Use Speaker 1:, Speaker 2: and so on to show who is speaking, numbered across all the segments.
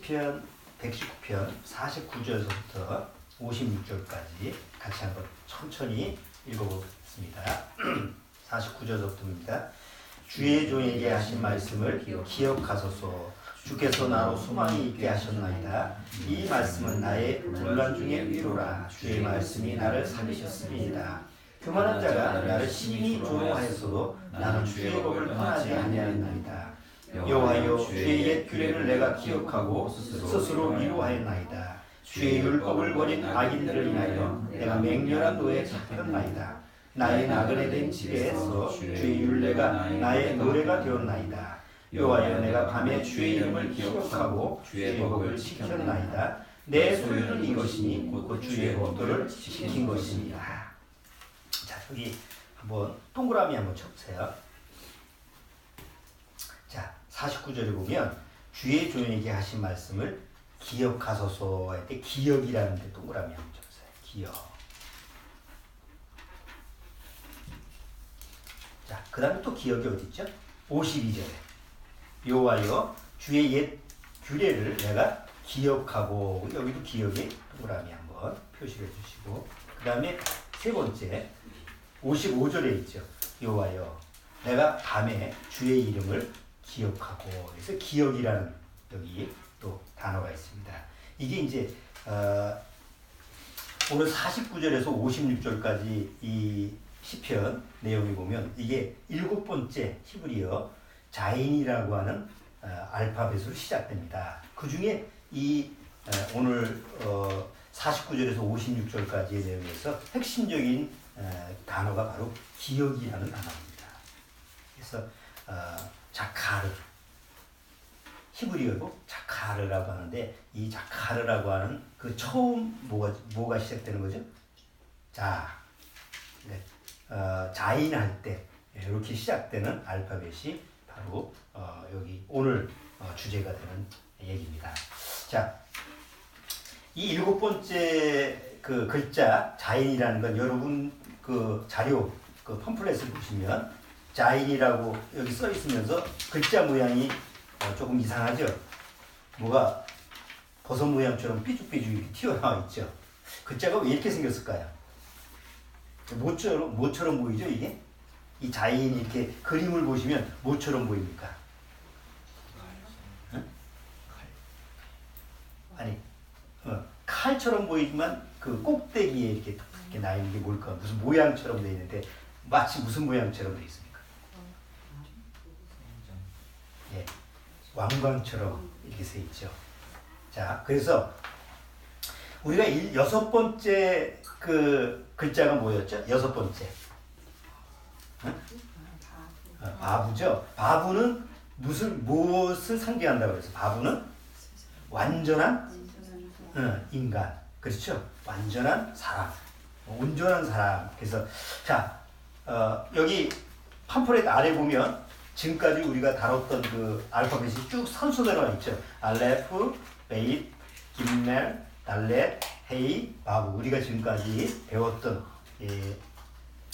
Speaker 1: 시편 119편 49절에서부터 56절까지 같이 한번 천천히 읽어보겠습니다. 49절부터입니다. 주의 종에게 하신 말씀을 기억하소서. 주께서 나로 소망이 있게 하셨나이다. 이 말씀은 나의 분란 중에 위로라. 주의 말씀이 나를 살리셨습니다. 교만한 자가 나를 심히 조롱하였어도 나는 주의 법을 떠나지 아니하였나이다. 여호와여, 주의 옛 규례를 내가 기억하고 스스로 위로하였나이다. 주의 율법을 버린 악인들을 인하여 내가 맹렬한 노에 잡혔나이다. 나의 나그네 된 집에서 주의 율례가 나의 노래가 되었나이다. 여호와여, 내가 밤에 주의 이름을 기억하고 주의 법을 지켰나이다. 내 소유는 이것이니 곧 주의 법도를 지킨 것입니다. 자, 여기 한번 동그라미 한번 쳐보세요. 자, 49절에 보면 주의 종에게 하신 말씀을 기억하소서 할 때 기억이라는 데 동그라미 한번 쳐보세요. 기억. 자, 그 다음에 또 기억이 어디 있죠? 52절에 여호와여, 주의 옛 규례를 내가 기억하고, 여기도 기억에 동그라미 한번 표시를 해주시고, 그 다음에 세 번째 55절에 있죠. 여호와여, 내가 밤에 주의 이름을 기억하고. 그래서 기억이라는 여기 또 단어가 있습니다. 이게 이제 오늘 49절에서 56절까지 이 시편 내용을 보면 이게 7번째 히브리어 자인이라고 하는 알파벳으로 시작됩니다. 그 중에 이 오늘 49절에서 56절까지의 내용에서 핵심적인 단어가 바로 기억이라는 단어입니다. 그래서 자카르, 히브리어로 자카르라고 하는데, 이 자카르라고 하는 그 처음 뭐가 시작되는 거죠? 자, 네. 자인할 때 이렇게 시작되는 알파벳이 바로 여기 오늘 주제가 되는 얘기입니다. 자, 이 7번째 그 글자 자인이라는 건 여러분 그 자료 그 팜플렛을 보시면 자인이라고 여기 써 있으면서 글자 모양이 조금 이상하죠? 뭐가 버섯 모양처럼 삐죽삐죽 이렇게 튀어나와 있죠? 글자가 왜 이렇게 생겼을까요? 뭐처럼 보이죠, 이게? 이 자인이 이렇게 그림을 보시면 뭐처럼 보입니까? 응? 아니, 칼처럼 보이지만 그 꼭대기에 이렇게 나 있는 게 뭘까? 무슨 모양처럼 되어 있는데 마치 무슨 모양처럼 되어 있습니까? 예, 왕관처럼 이렇게 써 있죠. 자, 그래서 우리가 6번째 그 글자가 뭐였죠? 6번째. 응? 바부죠. 바부는 무엇을 상징한다고 그래서 바부는 완전한 인간. 그렇죠? 완전한 사람. 온전한 사람. 그래서 자, 여기 팜플렛 아래 보면 지금까지 우리가 다뤘던 그 알파벳이 쭉 순서대로 있죠. 알레프, 베잇, 김멜, 달렛, 헤이, 바부. 우리가 지금까지 배웠던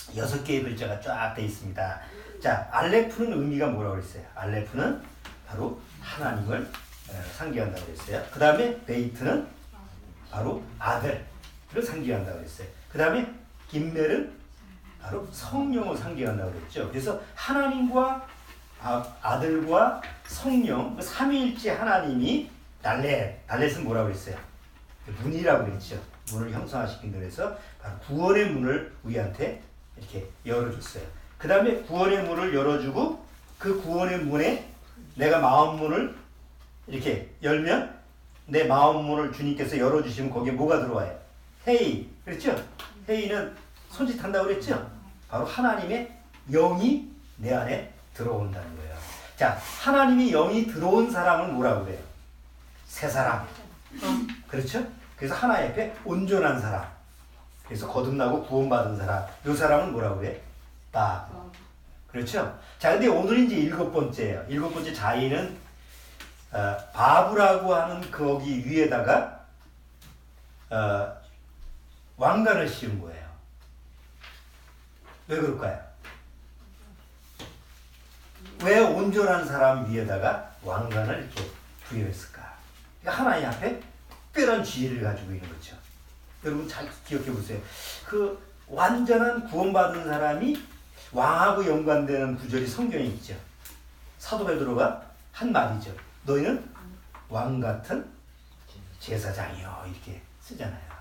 Speaker 1: 6개의 글자가 쫙 돼 있습니다. 자, 알레프는 의미가 뭐라고 그랬어요? 알레프는 바로 하나님을 상징한다고 그랬어요. 그 다음에 베이트는 바로 아들을 상징한다고 그랬어요. 그 다음에 김멜은 바로 성령을 상징한다고 그랬죠. 그래서 하나님과 아들과 성령, 삼위일체 하나님이 달렛은 뭐라고 그랬어요? 문이라고 그랬죠. 문을 형상화시킨 거라서 바로 구원의 문을 우리한테 이렇게 열어줬어요. 그 다음에 구원의 문을 열어주고 그 구원의 문에 내가 마음 문을 이렇게 열면 내 마음 문을 주님께서 열어주시면 거기에 뭐가 들어와요? 헤이, 그렇죠? 헤이는 손짓한다고 그랬죠? 바로 하나님의 영이 내 안에 들어온다는 거예요. 자, 하나님의 영이 들어온 사람은 뭐라고 그래요? 새 사람. 그렇죠? 그래서 하나님 앞에 온전한 사람. 그래서 거듭나고 구원받은 사람. 이 사람은 뭐라고 그래? 바부. 그렇죠? 자, 근데 오늘은 이제 7번째예요. 7번째 자인은 바부라고 하는 거기 위에다가 왕관을 씌운 거예요. 왜 그럴까요? 왜 온전한 사람 위에다가 왕관을 이렇게 부여했을까? 그러니까 하나님 앞에 특별한 지혜를 가지고 있는 거죠. 여러분 잘 기억해 보세요. 그 완전한 구원받은 사람이 왕하고 연관되는 구절이 성경에 있죠. 사도 베드로가 한 말이죠. 너희는 왕 같은 제사장이요 이렇게 쓰잖아요.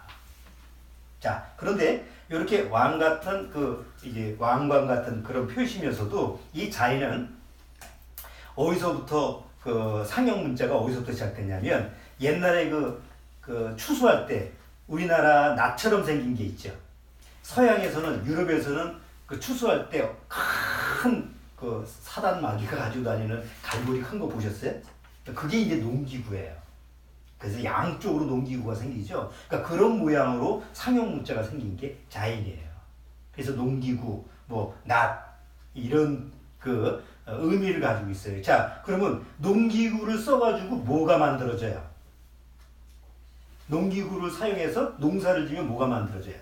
Speaker 1: 자, 그런데 이렇게 왕 같은 이제 왕관 같은 그런 표시면서도 이 자인은 어디서부터 상형 문자가 어디서부터 시작됐냐면 옛날에 추수할 때 우리나라 나처럼 생긴 게 있죠. 서양에서는 유럽에서는 추수할 때 큰 사단 마귀가 가지고 다니는 갈고리 큰 거 보셨어요? 그게 이제 농기구예요. 그래서 양쪽으로 농기구가 생기죠. 그러니까 그런 모양으로 상형 문자가 생긴 게 자인이에요. 그래서 농기구, 낫 이런 의미를 가지고 있어요. 자, 그러면 농기구를 써가지고 뭐가 만들어져요? 농기구를 사용해서 농사를 지면 뭐가 만들어져요?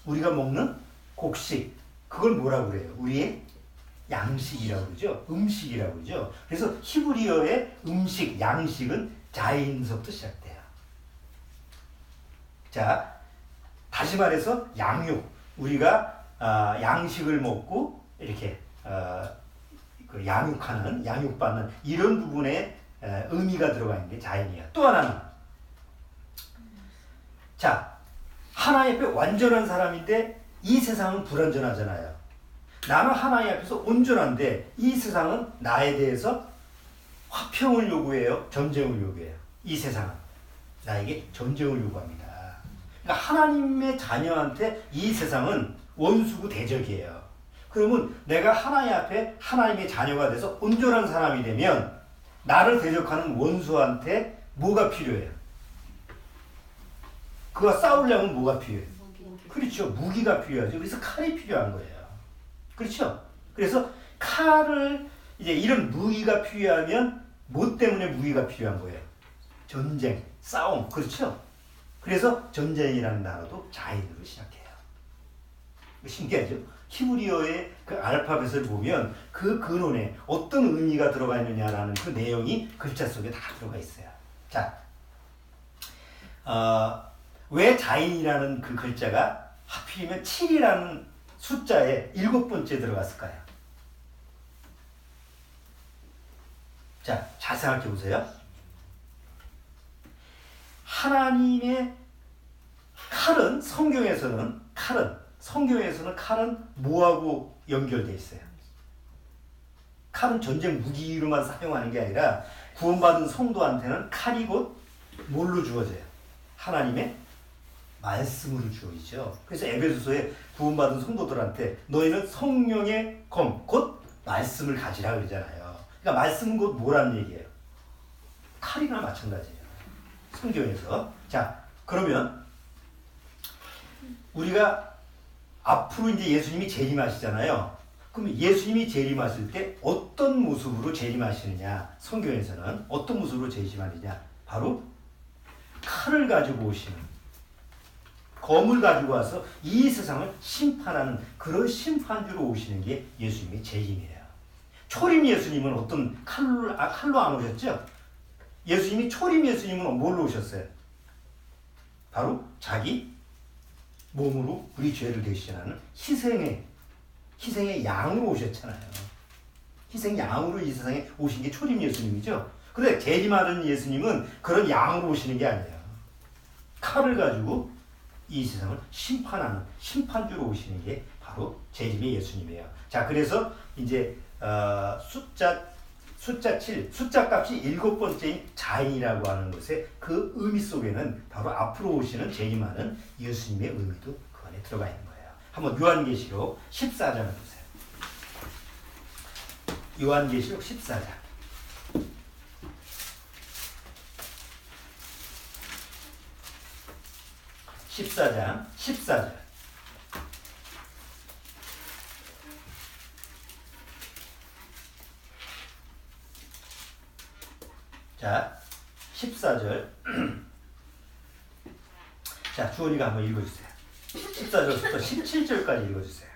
Speaker 1: 우리가 먹는 곡식, 그걸 뭐라고 그래요? 우리의 양식이라고 그러죠. 음식이라고 그러죠. 그래서 히브리어의 음식, 양식은 자인서부터 시작돼요. 자, 다시 말해서 양육, 우리가 양식을 먹고 이렇게 양육하는, 양육받는 이런 부분에 의미가 들어가 있는 게 자인이야. 또 하나는 자, 하나님 앞에 완전한 사람인데 이 세상은 불완전하잖아요. 나는 하나님 앞에서 온전한데 이 세상은 나에 대해서 화평을 요구해요? 전쟁을 요구해요? 이 세상은 나에게 전쟁을 요구합니다. 그러니까 하나님의 자녀한테 이 세상은 원수고 대적이에요. 그러면 내가 하나님 앞에 하나님의 자녀가 돼서 온전한 사람이 되면 나를 대적하는 원수한테 뭐가 필요해요? 그가 싸우려면 뭐가 필요해요? 그렇죠. 무기가 필요하죠. 그래서 칼이 필요한 거예요. 그렇죠. 그래서 칼을 이제 이런 무기가 필요하면 뭐 때문에 무기가 필요한 거예요? 전쟁, 싸움. 그렇죠. 그래서 전쟁이라는 단어도 자인으로 시작해요. 신기하죠? 히브리어의 그 알파벳을 보면 그 근원에 어떤 의미가 들어가 있느냐라는 그 내용이 글자 속에 다 들어가 있어요. 자, 왜 자인이라는 그 글자가 하필이면 7이라는 숫자에 7번째 들어갔을까요? 자, 잘 생각해 보세요. 하나님의 칼은 성경에서는 뭐하고 연결되어 있어요? 칼은 전쟁 무기로만 사용하는 게 아니라 구원받은 성도한테는 칼이 곧 뭘로 주어져요? 하나님의 말씀으로 주어지죠. 그래서 에베소서에 구원받은 성도들한테 너희는 성령의 검, 곧 말씀을 가지라 그러잖아요. 그러니까 말씀은 곧 뭐라는 얘기예요? 칼이나 마찬가지예요. 성경에서. 자, 그러면 우리가 앞으로 이제 예수님이 재림하시잖아요. 그럼 예수님이 재림하실 때 어떤 모습으로 재림하시느냐? 성경에서는 어떤 모습으로 재림하느냐? 바로 칼을 가지고 오시는, 검을 가지고 와서 이 세상을 심판하는 그런 심판주로 오시는 게 예수님의 재림이에요. 초림 예수님은 어떤 칼로 안 오셨죠? 예수님이 초림 예수님은 뭘로 오셨어요? 바로 자기 몸으로 우리 죄를 대신하는 희생의 양으로 오셨잖아요. 희생 양으로 이 세상에 오신 게 초림 예수님이죠. 그런데 재림하는 예수님은 그런 양으로 오시는 게 아니에요. 칼을 가지고 이 세상을 심판하는 심판주로 오시는 게 바로 재림의 예수님이에요. 자, 그래서 이제 숫자 7, 숫자 값이 7번째인 자인이라고 하는 것의 그 의미 속에는 바로 앞으로 오시는 재림하는 예수님의 의미도 그 안에 들어가 있는 거예요. 한번 요한계시록 14장을 보세요. 요한계시록 14장. 14장 14절. 자, 14절. 자, 주원이가 한번 읽어주세요. 14절부터 17절까지 읽어주세요.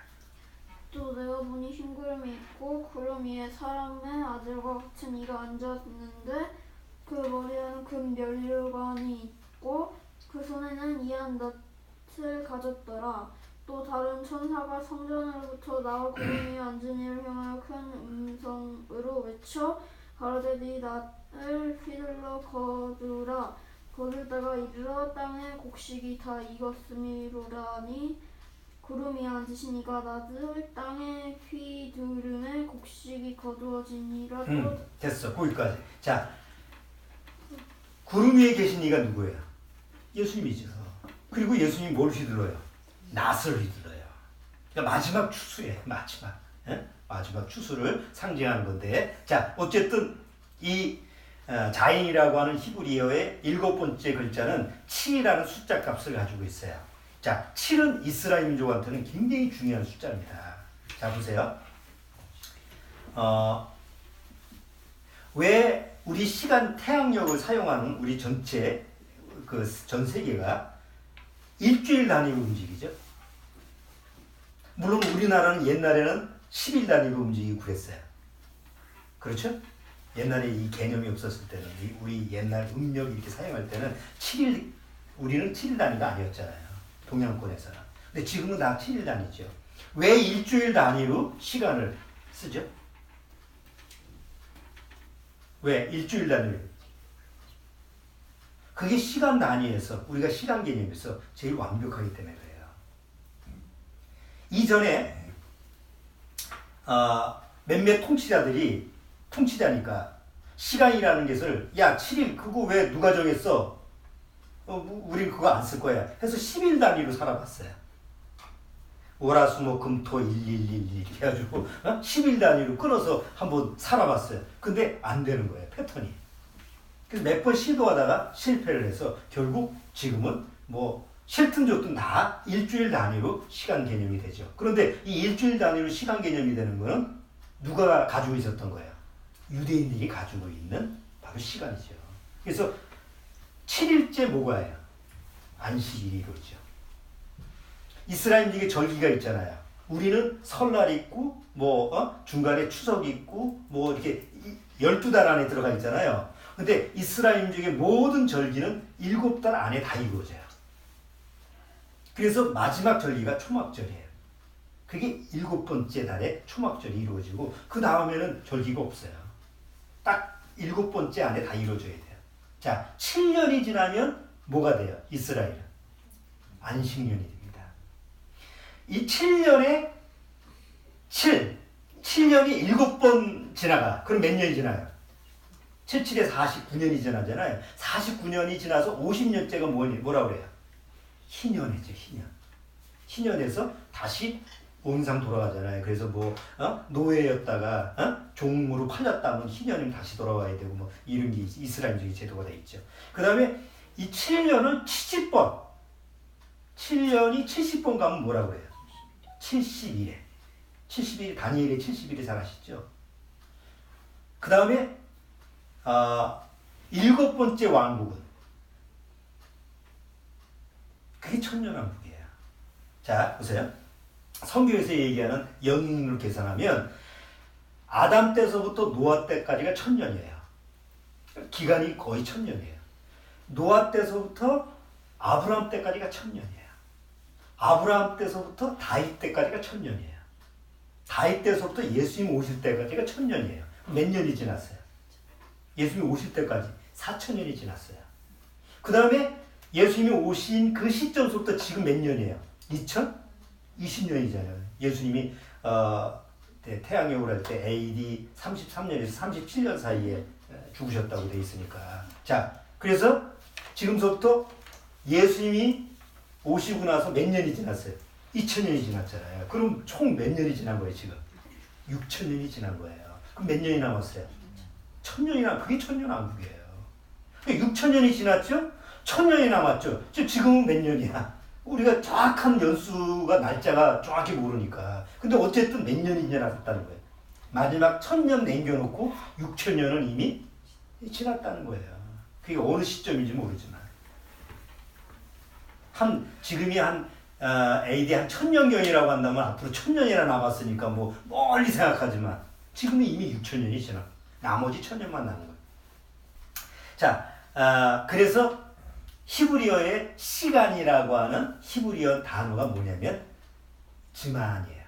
Speaker 2: 또 내가 보니 흰 구름이 있고 구름 위에 사람의 아들과 같은 이가 앉았는데 그 그 머리에는 금 면류관이 있고 그 손에는 이한 낫을 가졌더라. 또 다른 천사가 성전으로부터 나와 구름 위에 앉은 이를 향하여 큰 음성으로 외쳐 가로되 네 낫을 휘둘러 거두라. 거둘 때가 이르러 땅의 곡식이 다 익었음이로라니 구름 위에 앉으신 이가 낫을 땅에 휘두르매 곡식이 거두어지니라. 또
Speaker 1: 됐어. 거기까지. 자, 구름 위에 계신 이가 누구예요? 예수님이죠. 그리고 예수님이 뭘 휘둘러요? 낫을 휘둘러요. 그러니까 마지막 추수예요. 마지막. 예? 마지막 추수를 상징하는 건데, 자, 어쨌든 이 자인이라고 하는 히브리어의 7번째 글자는 7이라는 숫자 값을 가지고 있어요. 자, 7은 이스라엘 민족한테는 굉장히 중요한 숫자입니다. 자, 보세요. 왜 우리 시간 태양력을 사용하는 우리 전체 그 전 세계가 일주일 단위로 움직이죠? 물론 우리나라는 옛날에는 10일 단위로 움직이고 그랬어요. 그렇죠? 옛날에 이 개념이 없었을 때는 우리 옛날 음력 이렇게 사용할 때는 7일 우리는 7일 단위가 아니었잖아요. 동양권에서는. 근데 지금은 다 7일 단위죠. 왜 일주일 단위로 시간을 쓰죠? 왜 일주일 단위로? 그게 시간 단위에서 우리가 시간 개념에서 제일 완벽하기 때문에 그래요. 이전에 몇몇 통치자니까 시간이라는 것을 야 7일 그거 왜 누가 정했어? 우린 그거 안 쓸 거야. 해서 10일 단위로 살아봤어요. 월화수목금토 1111 이렇게 해가지고 10일 단위로 끊어서 한번 살아봤어요. 근데 안 되는 거예요. 패턴이. 그래서 몇 번 시도하다가 실패를 해서 결국 지금은 뭐 싫든 좋든 다 일주일 단위로 시간 개념이 되죠. 그런데 이 일주일 단위로 시간 개념이 되는 거는 누가 가지고 있었던 거예요? 유대인들이 가지고 있는 바로 시간이죠. 그래서 7일째 뭐가예요? 안식일이죠. 이스라엘에게 절기가 있잖아요. 우리는 설날 있고 중간에 추석 있고 뭐 이렇게 12달 안에 들어가 있잖아요. 근데 이스라엘족의 모든 절기는 7달 안에 다 이루어져요. 그래서 마지막 절기가 초막절이에요. 그게 7번째 달에 초막절이 이루어지고 그 다음에는 절기가 없어요. 딱 7번째 안에 다 이루어져야 돼요. 자, 7년이 지나면 뭐가 돼요? 이스라엘은 안식년이 됩니다. 이 7년에 7년이 7번 지나가. 그럼 몇 년이 지나요? 77에 49년이 지나잖아요. 49년이 지나서 50년째가 뭐라 그래요? 희년이죠, 희년. 희년에서 다시 온상 돌아가잖아요. 그래서 노예였다가 종으로 팔렸다면 희년이면 다시 돌아와야 되고 이런 게 이스라엘적인 제도가 돼 있죠. 그 다음에 이 7년은 70번. 7년이 70번 가면 뭐라 그래요? 70일에. 70일, 다니엘의 70일이 잘 아시죠? 그 다음에 7번째 왕국은 그게 천년왕국이에요. 자, 보세요. 성경에서 얘기하는 영인으로 계산하면 아담 때서부터 노아 때까지가 1000년이에요. 기간이 거의 1000년이에요. 노아 때서부터 아브라함 때까지가 1000년이에요. 아브라함 때서부터 다윗 때까지가 1000년이에요. 다윗 때서부터 예수님 오실 때까지가 1000년이에요. 몇 년이 지났어요? 예수님이 오실 때까지 4000년이 지났어요. 그 다음에 예수님이 오신 그 시점부터 지금 몇 년이에요? 2020년이잖아요. 예수님이 태양력으로 할 때 AD 33년에서 37년 사이에 죽으셨다고 돼 있으니까. 자, 그래서 지금서부터 예수님이 오시고 나서 몇 년이 지났어요? 2000년이 지났잖아요. 그럼 총 몇 년이 지난 거예요, 지금? 6000년이 지난 거예요. 그럼 몇 년이 남았어요? 1000년이나, 그게 천년왕국이에요. 6000년이 지났죠? 1000년이 남았죠? 지금은 몇 년이야? 우리가 정확한 연수가, 날짜가 정확히 모르니까. 근데 어쨌든 몇 년이 지났다는 거예요. 마지막 1000년 남겨놓고 6000년은 이미 지났다는 거예요. 그게 어느 시점인지 모르지만. 지금이 AD 한 1000년경이라고 한다면 앞으로 1000년이나 남았으니까 멀리 생각하지만 지금은 이미 6000년이 지나. 나머지 1000년만 남은 거예요. 자, 그래서 히브리어의 시간이라고 하는 히브리어 단어가 뭐냐면 즈만이에요.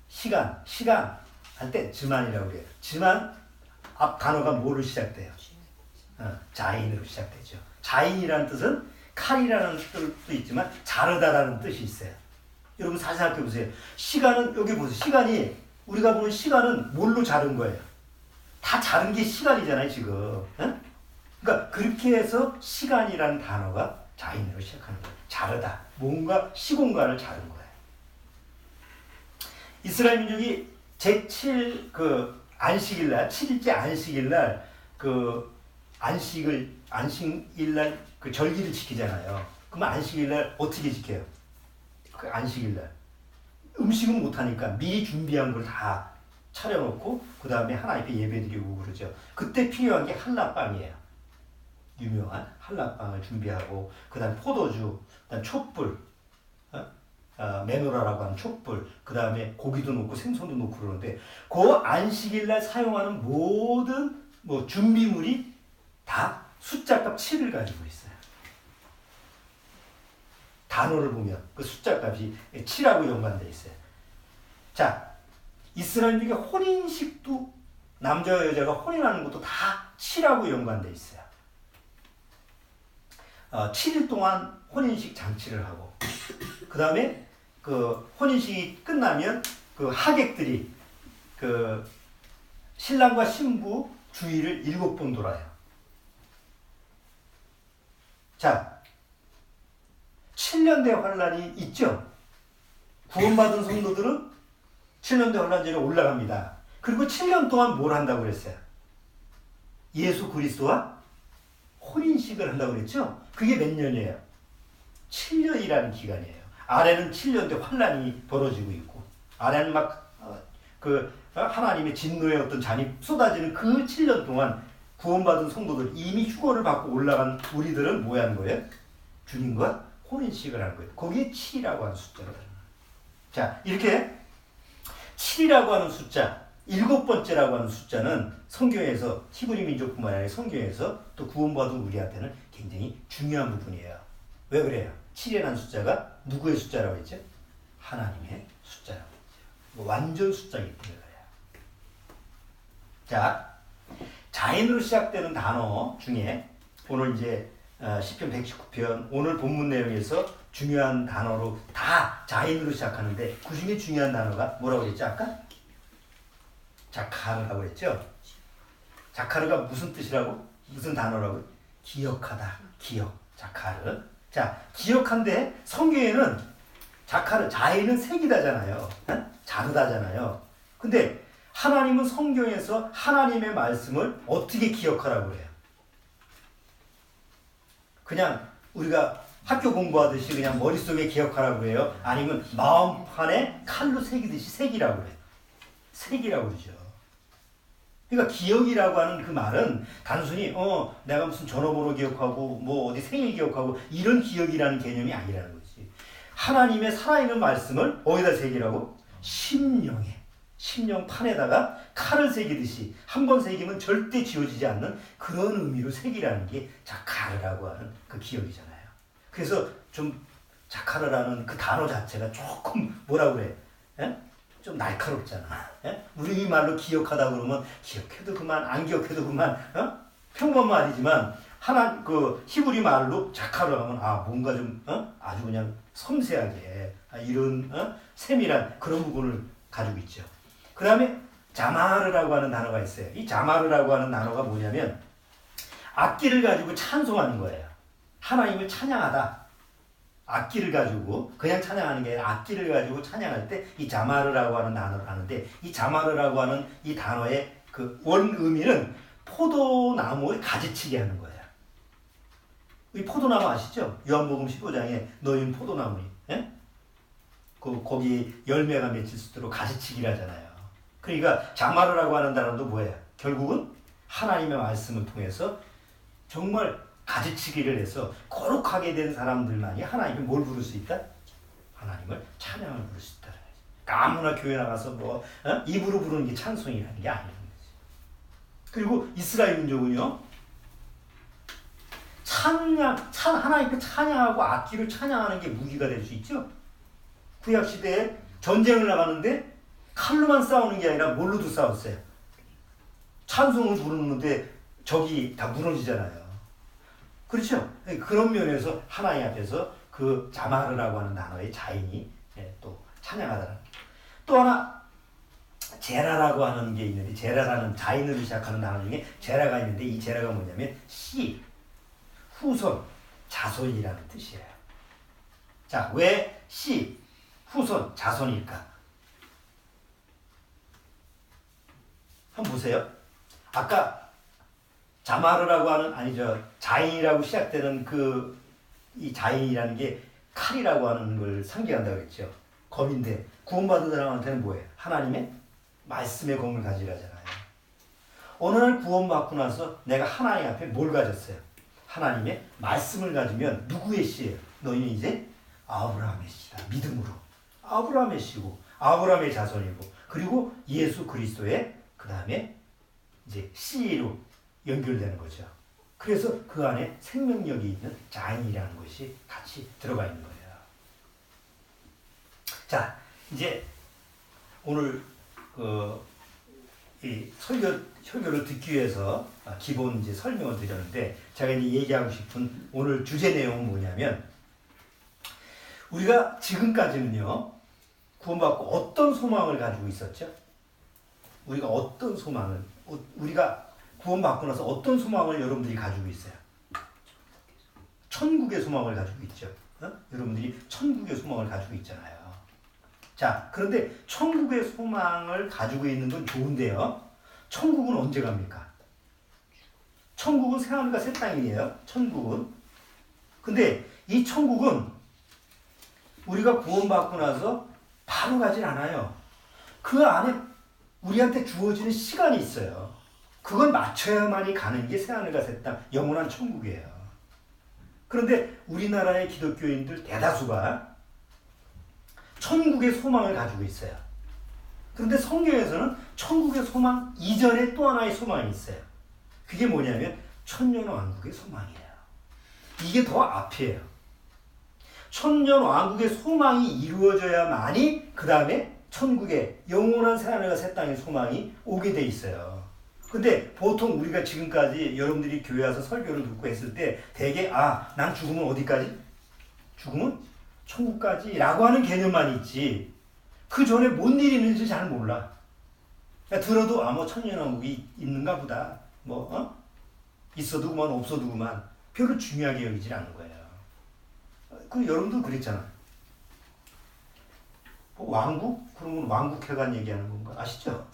Speaker 1: 시간 할 때 즈만이라고 그래요. 즈만 앞 단어가 뭐로 시작돼요? 자인으로 시작되죠. 자인이라는 뜻은 칼이라는 뜻도 있지만 자르다라는 뜻이 있어요. 여러분 잘 생각해 보세요. 시간은 여기 보세요. 시간이 우리가 보는 시간은 뭘로 자른 거예요? 다 자른 게 시간이잖아요, 지금. 그러니까 그렇게 해서 시간이라는 단어가 자인으로 시작하는 거예요. 자르다. 뭔가 시공간을 자른 거예요. 이스라엘 민족이 제7 안식일날 7일째 안식일날 안식일날 그 절기를 지키잖아요. 그러면 안식일날 어떻게 지켜요? 그 안식일날 음식은 못하니까 미리 준비한 걸 다 차려놓고 그 다음에 하나님께 예배드리고 그러죠. 그때 필요한 게 한라빵이에요. 유명한 한라빵을 준비하고 그 다음 포도주, 그 다음 촛불, 메노라라고 하는 촛불, 그 다음에 고기도 넣고 생선도 넣고 그러는데 그 안식일날 사용하는 모든 준비물이 다 숫자값 7을 가지고 있어요. 단어를 보면 그 숫자값이 7하고 연관되어 있어요. 자, 이스라엘 민족의 혼인식도 남자와 여자가 혼인하는 것도 다 7하고 연관되어 있어요. 7일 동안 혼인식 장치를 하고 그 다음에 그 혼인식이 끝나면 그 하객들이 그 신랑과 신부 주위를 7번 돌아요. 자, 7년대 환란이 있죠. 구원받은 성도들은 7년대 환란절에 올라갑니다. 그리고 7년 동안 뭘 한다고 그랬어요? 예수 그리스도와 혼인식을 한다고 그랬죠. 그게 몇 년이에요? 7년이라는 기간이에요. 아래는 7년대 환란이 벌어지고 있고 아래는 하나님의 진노의 어떤 잔이 쏟아지는 그 7년 동안 구원받은 성도들 이미 휴거를 받고 올라간 우리들은 뭐 하는 거예요? 주님과 혼인식을 하는 거예요. 거기에 7이라고 하는 숫자가 들어요. 자, 이렇게 7이라고 하는 숫자, 7번째라고 하는 숫자는 성경에서 히브리 민족뿐만 아니라 성경에서 또 구원받은 우리한테는 굉장히 중요한 부분이에요. 왜 그래요? 7이라는 숫자가 누구의 숫자라고 했죠? 하나님의 숫자라고 했죠. 완전 숫자이기 때문에 그래요. 자, 자인으로 시작되는 단어 중에 오늘 이제 시편 119편 오늘 본문 내용에서 중요한 단어로 다 자인으로 시작하는데 그 중에 중요한 단어가 뭐라고 그랬죠? 아까? 자카르라고 그랬죠? 자카르가 무슨 뜻이라고? 무슨 단어라고? 기억하다. 기억. 자카르. 자, 기억한데 성경에는 자카르, 자인은 색이다잖아요. 자르다잖아요. 근데 하나님은 성경에서 하나님의 말씀을 어떻게 기억하라고 그래요? 그냥 우리가 학교 공부하듯이 그냥 머릿속에 기억하라고 그래요? 아니면 마음판에 칼로 새기듯이 색이라고 그래요? 색이라고 그러죠. 그러니까 기억이라고 하는 그 말은 단순히 내가 무슨 전화번호 기억하고 뭐 어디 생일 기억하고 이런 기억이라는 개념이 아니라는 거지. 하나님의 살아있는 말씀을 어디다 새기라고? 심령판에다가 칼을 새기듯이 한 번 새기면 절대 지워지지 않는 그런 의미로 새기라는 게 자카르라고 하는 그 기억이잖아요. 그래서 좀 자카르라는 그 단어 자체가 조금 뭐라고 그래? 에? 좀 날카롭잖아. 에? 우리 말로 기억하다 그러면 기억해도 그만, 안 기억해도 그만, 평범한 말이지만 그 히브리 말로 자카르 하면 뭔가 좀 아주 그냥 섬세하게 이런 세밀한 그런 부분을 가지고 있죠. 그 다음에 자마르라고 하는 단어가 있어요. 이 자마르라고 하는 단어가 뭐냐면 악기를 가지고 찬송하는 거예요. 하나님을 찬양하다. 악기를 가지고 그냥 찬양하는 게 아니라 악기를 가지고 찬양할 때 이 자마르라고 하는 단어를 하는데 이 자마르라고 하는 이 단어의 그 원 의미는 포도나무의 가지치기 하는 거예요. 이 포도나무 아시죠? 요한복음 15장에 너희는 포도나무니. 예? 거기 열매가 맺힐 수 있도록 가지치기를 하잖아요. 그러니까 자마르라고 하는 단어도 뭐예요? 결국은 하나님의 말씀을 통해서 정말 가지치기를 해서 거룩하게 된 사람들만이 하나님을 뭘 부를 수 있다? 하나님을 찬양을 부를 수 있다. 그러니까 아무나 교회 나가서 입으로 부르는 게 찬송이라는 게 아니라는 거지. 그리고 이스라엘 민족은요, 하나님께 찬양하고 악기를 찬양하는 게 무기가 될 수 있죠. 구약 시대에 전쟁을 나가는데 칼로만 싸우는 게 아니라 뭘로도 싸웠어요. 찬송을 부르는데 적이 다 무너지잖아요. 그렇죠? 그런 면에서 하나님 앞에서 그 자마르라고 하는 단어의 자인이 또 찬양하더라. 또 하나 제라라고 하는 게 있는데, 제라라는 자인으로 시작하는 단어 중에 제라가 있는데, 이 제라가 뭐냐면 씨, 후손, 자손이라는 뜻이에요. 자, 왜 씨, 후손, 자손일까? 한번 보세요. 아까 자마르라고 하는, 자인이라고 시작되는 이 자인이라는 게 칼이라고 하는 걸 상징한다고 했죠. 검인데 구원받은 사람한테는 뭐예요? 하나님의 말씀의 검을 가지라잖아요. 어느 날 구원받고 나서 내가 하나님 앞에 뭘 가졌어요? 하나님의 말씀을 가지면 누구의 씨예요? 너희는 이제 아브라함의 씨다. 믿음으로. 아브라함의 씨고 아브라함의 자손이고, 그리고 예수 그리스도의 그 다음에 이제 씨로 연결되는 거죠. 그래서 그 안에 생명력이 있는 자인이라는 것이 같이 들어가 있는 거예요. 자, 이제 오늘 이 설교를 듣기 위해서 기본 이제 설명을 드렸는데, 제가 이제 얘기하고 싶은 오늘 주제 내용은 뭐냐면, 우리가 지금까지는요, 구원받고 어떤 소망을 가지고 있었죠? 우리가 구원받고 나서 어떤 소망을 여러분들이 가지고 있어요? 천국의 소망을 가지고 있죠. 여러분들이 천국의 소망을 가지고 있잖아요. 자, 그런데 천국의 소망을 가지고 있는 건 좋은데요. 천국은 언제 갑니까? 천국은 새하늘과 새 땅이에요. 천국은. 근데 이 천국은 우리가 구원받고 나서 바로 가진 않아요. 그 안에 우리한테 주어지는 시간이 있어요. 그걸 맞춰야만이 가는 게 새하늘과 새 땅, 영원한 천국이에요. 그런데 우리나라의 기독교인들 대다수가 천국의 소망을 가지고 있어요. 그런데 성경에서는 천국의 소망 이전에 또 하나의 소망이 있어요. 그게 뭐냐면 천년왕국의 소망이에요. 이게 더 앞이에요. 천년왕국의 소망이 이루어져야만이 그 다음에 천국의 영원한 새하늘과 새 땅의 소망이 오게 돼 있어요. 근데 보통 우리가 지금까지 여러분들이 교회 와서 설교를 듣고 했을 때 되게 난 죽으면 어디까지? 죽으면 천국까지 라고 하는 개념만 있지, 그 전에 뭔 일이 있는지 잘 몰라. 그러니까 들어도 뭐 천년왕국이 있는가 보다, 있어도 그만 없어도 그만, 별로 중요하게 여기질 않는 거예요. 그 여러분도 그랬잖아. 왕국? 그러면 왕국회관 얘기하는 건가? 아시죠?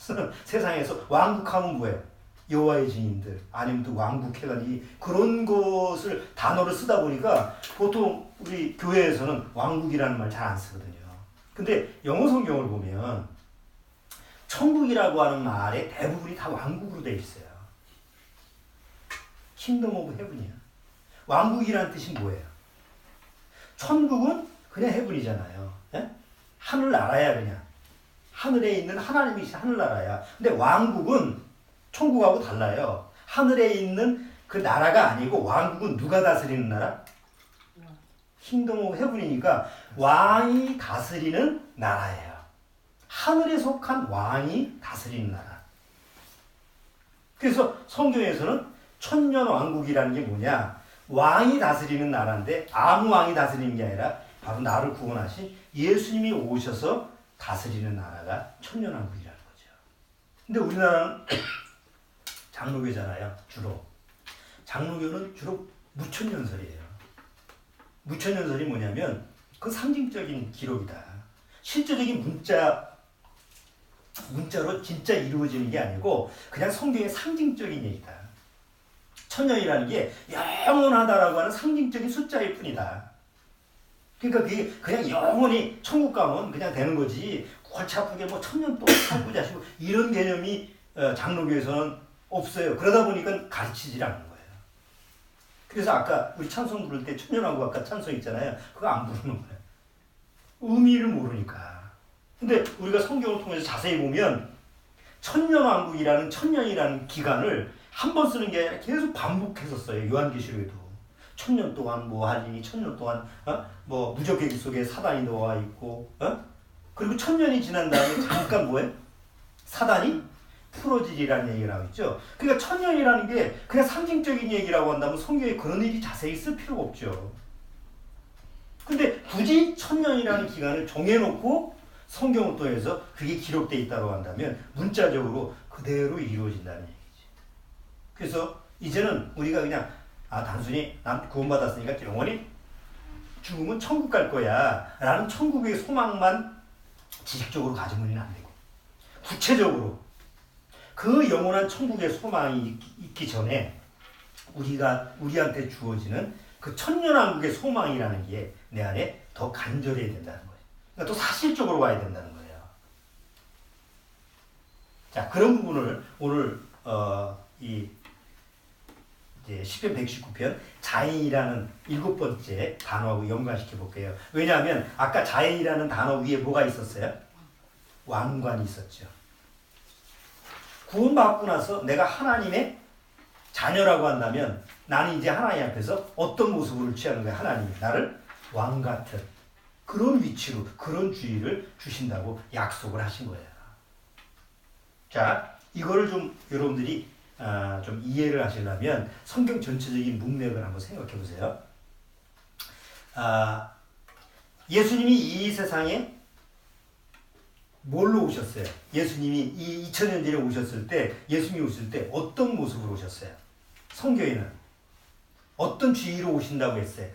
Speaker 1: 세상에서 왕국하면 뭐예요? 여호와의 증인들, 아니면 또 왕국회관이, 그런 것을 단어를 쓰다 보니까 보통 우리 교회에서는 왕국이라는 말 잘 안 쓰거든요. 근데 영어 성경을 보면 천국이라고 하는 말에 대부분이 다 왕국으로 되어 있어요. 킹덤 오브 헤븐이야. 왕국이라는 뜻이 뭐예요? 천국은 그냥 헤븐이잖아요. 예? 하늘나라야. 그냥 하늘에 있는 하나님이 하늘나라야. 근데 왕국은 천국하고 달라요. 하늘에 있는 그 나라가 아니고, 왕국은 누가 다스리는 나라? 킹덤 오브 헤븐이니까 왕이 다스리는 나라예요. 하늘에 속한 왕이 다스리는 나라. 그래서 성경에서는 천년왕국이라는 게 뭐냐? 왕이 다스리는 나라인데, 아무 왕이 다스리는 게 아니라 바로 나를 구원하신 예수님이 오셔서 다스리는 나라가 천년왕국이라는 거죠. 근데 우리나라는 장로교잖아요. 장로교는 주로 무천년설이에요. 무천년설이 뭐냐면 그 상징적인 기록이다. 실제적인 문자로 진짜 이루어지는 게 아니고 그냥 성경의 상징적인 얘기다. 천년이라는 게 영원하다라고 하는 상징적인 숫자일 뿐이다. 그러니까 그게 그냥 영원히 천국 가면 그냥 되는 거지, 골치 아프게 천년 동안 살고 자시고 이런 개념이 장로교에서는 없어요. 그러다 보니까 가르치질 않는 거예요. 그래서 아까 우리 찬송 부를 때 천년왕국 아까 찬송 있잖아요. 그거 안 부르는 거예요. 의미를 모르니까. 근데 우리가 성경을 통해서 자세히 보면 천년왕국이라는, 천년이라는 기간을 한 번 쓰는 게 아니라 계속 반복해서 써요. 요한계시록에도. 천년 동안 뭐 하리니 천년 동안 뭐 무적계기 속에 사단이 놓아 있고 그리고 천년이 지난 다음에 잠깐 뭐해? 사단이 풀어지리라는 얘기를 하고 있죠. 그러니까 천년이라는 게 그냥 상징적인 얘기라고 한다면 성경에 그런 일이 자세히 쓸 필요가 없죠. 근데 굳이 천년이라는 기간을 정해놓고 성경을 통해서 그게 기록되어 있다고 한다면 문자적으로 그대로 이루어진다는 얘기지. 그래서 이제는 우리가 그냥 단순히 난 구원받았으니까 영원히 죽으면 천국 갈 거야 라는 천국의 소망만 지식적으로 가지고는 안 되고 구체적으로 그 영원한 천국의 소망이 있기 전에 우리한테 주어지는 그 천년왕국의 소망이라는 게 내 안에 더 간절해야 된다는 거예요. 그러니까 또 사실적으로 와야 된다는 거예요. 자, 그런 부분을 오늘 이제 시편 119편 자인이라는 7번째 단어하고 연관시켜 볼게요. 왜냐하면 아까 자인이라는 단어 위에 뭐가 있었어요? 왕관이 있었죠. 구원받고 나서 내가 하나님의 자녀라고 한다면 나는 이제 하나님 앞에서 어떤 모습을 취하는 거야? 하나님이 나를 왕 같은 그런 위치로 그런 주의를 주신다고 약속을 하신 거예요. 자, 이거를 좀 여러분들이 좀 이해를 하시려면 성경 전체적인 문맥을 한번 생각해 보세요. 예수님이 이 세상에 뭘로 오셨어요? 예수님이 이 2000년 전에 오셨을 때 예수님이 오실 때 어떤 모습으로 오셨어요? 성경에는 어떤 주의로 오신다고 했어요?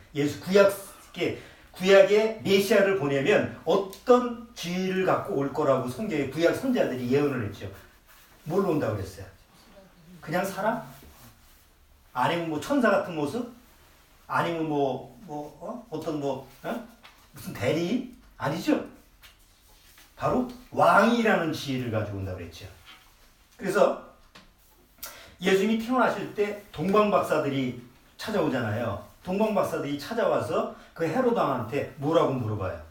Speaker 1: 구약의 메시아를 보내면 어떤 주의를 갖고 올 거라고 성경의 구약 선지자들이 예언을 했죠. 뭘로 온다고 그랬어요? 그냥 사람? 아니면 뭐 천사 같은 모습? 아니면 무슨 대리인? 아니죠. 바로 왕이라는 지위를 가지고 온다고 그랬죠. 그래서 예수님이 태어나실 때 동방박사들이 찾아오잖아요. 동방박사들이 찾아와서 그 헤로드 왕한테 뭐라고 물어봐요?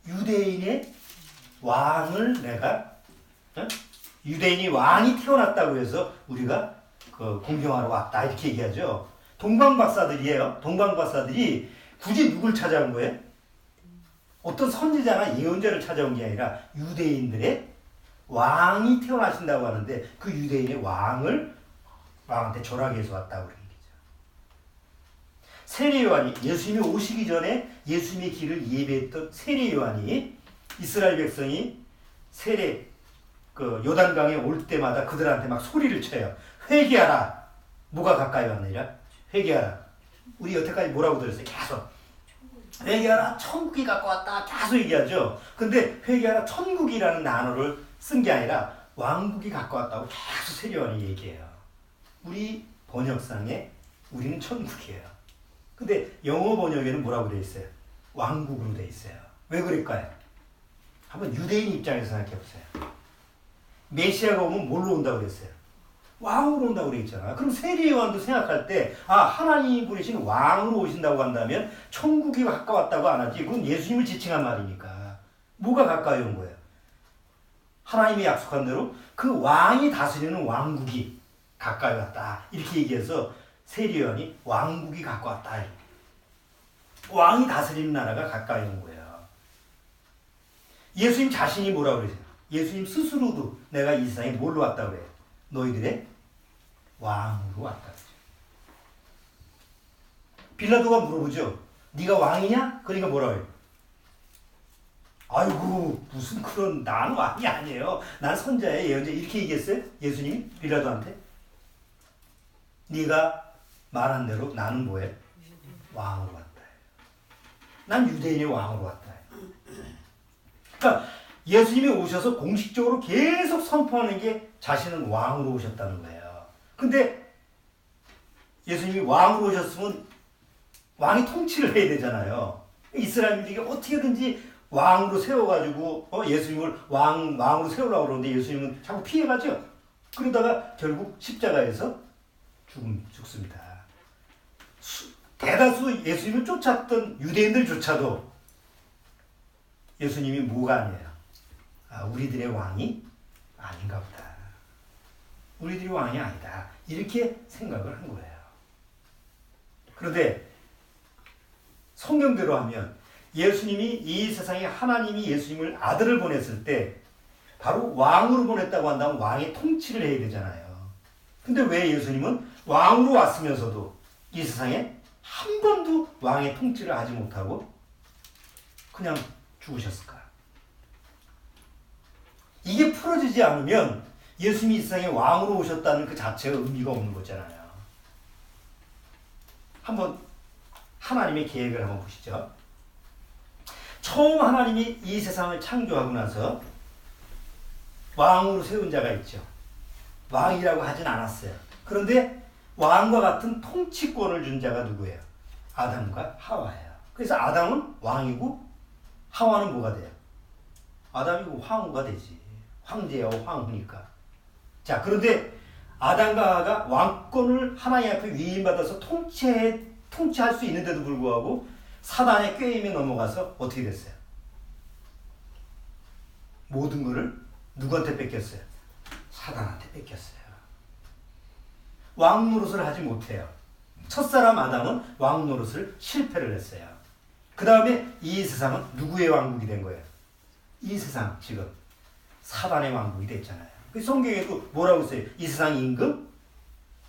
Speaker 1: 유대인의 왕을 유대인이 왕이 태어났다고 해서 우리가 공경하러 왔다 이렇게 얘기하죠. 동방박사들이에요. 동방박사들이 굳이 누굴 찾아온 거예요? 어떤 선지자나 예언자를 찾아온 게 아니라 유대인들의 왕이 태어나신다고 하는데 그 유대인의 왕한테 절하기 위해서 왔다고 그런 얘기죠. 세례 요한이 예수님이 오시기 전에 예수님의 길을 예배했던 세례 요한이 이스라엘 백성이 요단강에 올 때마다 그들한테 막 소리를 쳐요. 회개하라. 뭐가 가까이 왔느니라? 회개하라. 우리 여태까지 뭐라고 들었어요? 계속. 회개하라. 천국이 갖고 왔다. 계속 얘기하죠. 근데 회개하라. 천국이라는 단어를 쓴 게 아니라 왕국이 갖고 왔다고 계속 세례요한이 얘기해요. 우리 번역상에 우리는 천국이에요. 근데 영어 번역에는 뭐라고 되어 있어요? 왕국으로 되어 있어요. 왜 그럴까요? 한번 유대인 입장에서 생각해 보세요. 메시아가 오면 뭘로 온다고 그랬어요? 왕으로 온다고 그랬잖아. 그럼 세례요한도 생각할 때 하나님이 부르신 왕으로 오신다고 한다면 천국이 가까웠다고 안 하지. 그건 예수님을 지칭한 말이니까. 뭐가 가까이 온 거예요? 하나님이 약속한 대로 그 왕이 다스리는 왕국이 가까이 왔다. 이렇게 얘기해서 세례요한이 왕국이 가까웠다. 왕이 다스리는 나라가 가까이 온 거예요. 예수님 자신이 뭐라고 그러세요? 예수님 스스로도 내가 이 세상에 뭘로 왔다고 그래요? 너희들의 왕으로 왔다. 빌라도가 물어보죠. 네가 왕이냐? 그러니까 뭐라고 해요? 아이고 무슨 그런 난 왕이 아니에요. 난 선자예요. 예언자 이렇게 얘기했어요. 예수님이 빌라도한테. 네가 말한 대로 나는 뭐예요? 왕으로 왔다. 난 유대인의 왕으로 왔다. 그러니까 예수님이 오셔서 공식적으로 계속 선포하는 게 자신은 왕으로 오셨다는 거예요. 근데 예수님이 왕으로 오셨으면 왕이 통치를 해야 되잖아요. 이스라엘들이 어떻게든지 왕으로 세워가지고 예수님을 왕으로 세우려고 그러는데 예수님은 자꾸 피해가죠. 그러다가 결국 십자가에서 죽습니다. 대다수 예수님을 쫓았던 유대인들조차도 예수님이 뭐가 아니에요? 우리들의 왕이 아닌가 보다. 우리들이 왕이 아니다. 이렇게 생각을 한 거예요. 그런데 성경대로 하면 예수님이 이 세상에 하나님이 예수님을 아들을 보냈을 때 바로 왕으로 보냈다고 한다면 왕의 통치를 해야 되잖아요. 근데 왜 예수님은 왕으로 왔으면서도 이 세상에 한 번도 왕의 통치를 하지 못하고 그냥 죽으셨을까요? 이게 풀어지지 않으면 예수님이 이 세상에 왕으로 오셨다는 그 자체가 의미가 없는 거잖아요. 한번 하나님의 계획을 한번 보시죠. 처음 하나님이 이 세상을 창조하고 나서 왕으로 세운 자가 있죠. 왕이라고 하진 않았어요. 그런데 왕과 같은 통치권을 준 자가 누구예요? 아담과 하와예요. 그래서 아담은 왕이고 하와는 뭐가 돼요? 아담이고 황후가 되지. 황제와 황후니까. 자, 그런데 아담과 하와가 왕권을 하나님 앞에 위임받아서 통치할 수 있는데도 불구하고 사단의 꾀임에 넘어가서 어떻게 됐어요? 모든 것을 누구한테 뺏겼어요? 사단한테 뺏겼어요. 왕 노릇을 하지 못해요. 첫사람 아담은 왕 노릇을 실패를 했어요. 그 다음에 이 세상은 누구의 왕국이 된 거예요? 이 세상 지금 사단의 왕국이 됐잖아요. 그 성경에도 뭐라고 써요? 이 세상 임금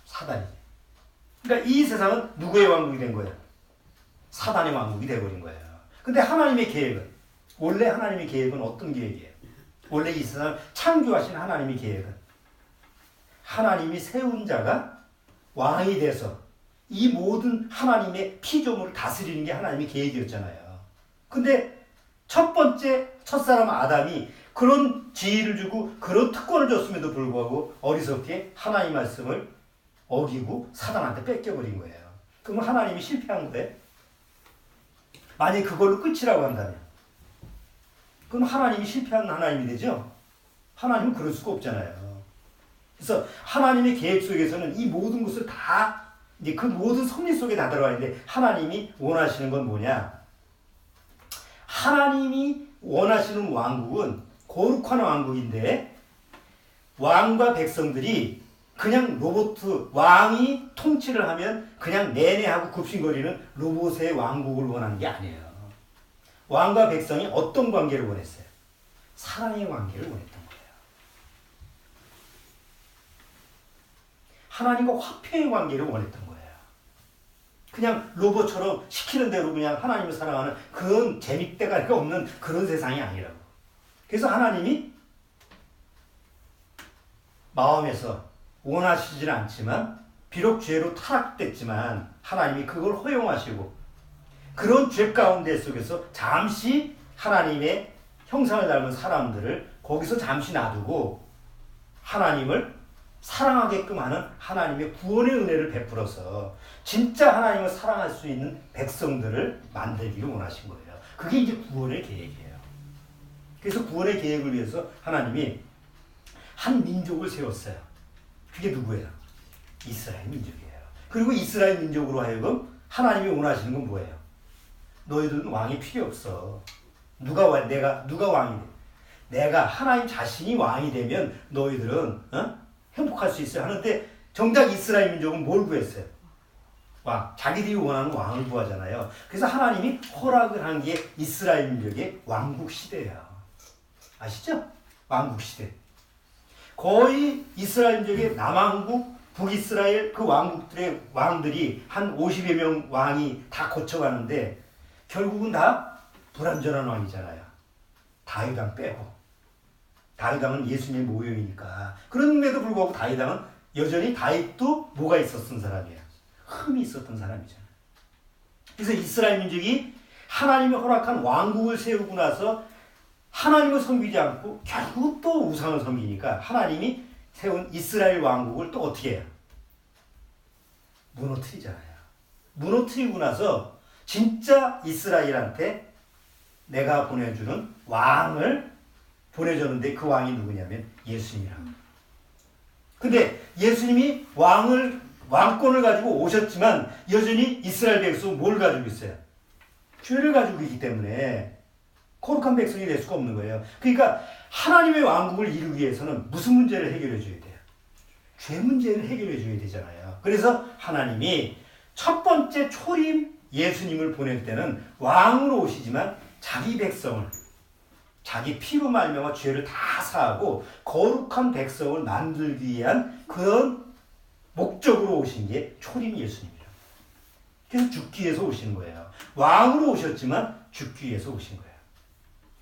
Speaker 1: 사단이죠. 그러니까 이 세상은 누구의 왕국이 된 거예요? 사단의 왕국이 돼버린 거예요. 근데 하나님의 계획은, 원래 하나님의 계획은 어떤 계획이에요? 원래 이 세상을 창조하신 하나님의 계획은 하나님이 세운 자가 왕이 돼서 이 모든 하나님의 피조물을 다스리는 게 하나님의 계획이었잖아요. 근데 첫 번째 첫사람 아담이 그런 지위를 주고 그런 특권을 줬음에도 불구하고 어리석게 하나님 말씀을 어기고 사단한테 뺏겨버린 거예요. 그럼 하나님이 실패한 거예요? 만약에 그걸로 끝이라고 한다면 그럼 하나님이 실패한 하나님이 되죠? 하나님은 그럴 수가 없잖아요. 그래서 하나님의 계획 속에서는 이 모든 것을 다 이제 그 모든 섭리 속에 다 들어가 있는데 하나님이 원하시는 건 뭐냐? 하나님이 원하시는 왕국은 거룩한 왕국인데 왕과 백성들이 그냥 로봇, 왕이 통치를 하면 그냥 내내 하고 굽신거리는 로봇의 왕국을 원하는 게 아니에요. 왕과 백성이 어떤 관계를 원했어요? 사랑의 관계를 원했던 거예요. 하나님과 화평의 관계를 원했던 거예요. 그냥 로봇처럼 시키는 대로 그냥 하나님을 사랑하는 그런 재밌대가 없는 그런 세상이 아니라고. 그래서 하나님이 마음에서 원하시지는 않지만 비록 죄로 타락됐지만 하나님이 그걸 허용하시고 그런 죄 가운데 속에서 잠시 하나님의 형상을 닮은 사람들을 거기서 잠시 놔두고 하나님을 사랑하게끔 하는 하나님의 구원의 은혜를 베풀어서 진짜 하나님을 사랑할 수 있는 백성들을 만들기를 원하신 거예요. 그게 이제 구원의 계획이에요. 그래서 구원의 계획을 위해서 하나님이 한 민족을 세웠어요. 그게 누구예요? 이스라엘 민족이에요. 그리고 이스라엘 민족으로 하여금 하나님이 원하시는 건 뭐예요? 너희들은 왕이 필요 없어. 누가 왕이 돼? 내가 하나님 자신이 왕이 되면 너희들은 행복할 수 있어요. 하는데 정작 이스라엘 민족은 뭘 구했어요? 왕. 자기들이 원하는 왕을 구하잖아요. 그래서 하나님이 허락을 한 게 이스라엘 민족의 왕국 시대예요. 아시죠? 왕국 시대. 거의 이스라엘 민족의 남왕국, 북이스라엘 그 왕국들의 왕들이 한 50여 명 왕이 다 거쳐가는데 결국은 다 불완전한 왕이잖아요. 다윗 왕 빼고. 다윗 왕은 예수님의 모형이니까. 그런데도 불구하고 다윗 왕은 여전히 다윗도 뭐가 있었던 사람이에요? 흠이 있었던 사람이잖아요. 그래서 이스라엘 민족이 하나님이 허락한 왕국을 세우고 나서 하나님을 섬기지 않고 결국 또 우상을 섬기니까 하나님이 세운 이스라엘 왕국을 또 어떻게 해요? 무너뜨리잖아요. 무너뜨리고 나서 진짜 이스라엘한테 내가 보내주는 왕을 보내줬는데 그 왕이 누구냐면 예수님이라고. 근데 예수님이 왕권을 가지고 오셨지만 여전히 이스라엘 백성은 뭘 가지고 있어요? 죄를 가지고 있기 때문에 거룩한 백성이 될 수가 없는 거예요. 그러니까 하나님의 왕국을 이루기 위해서는 무슨 문제를 해결해 줘야 돼요? 죄 문제를 해결해 줘야 되잖아요. 그래서 하나님이 첫 번째 초림 예수님을 보낼 때는 왕으로 오시지만 자기 백성을 자기 피로 말미암아 죄를 다 사하고 거룩한 백성을 만들기 위한 그런 목적으로 오신 게 초림 예수님이라. 그래서 죽기 위해서 오시는 거예요. 왕으로 오셨지만 죽기 위해서 오신 거예요.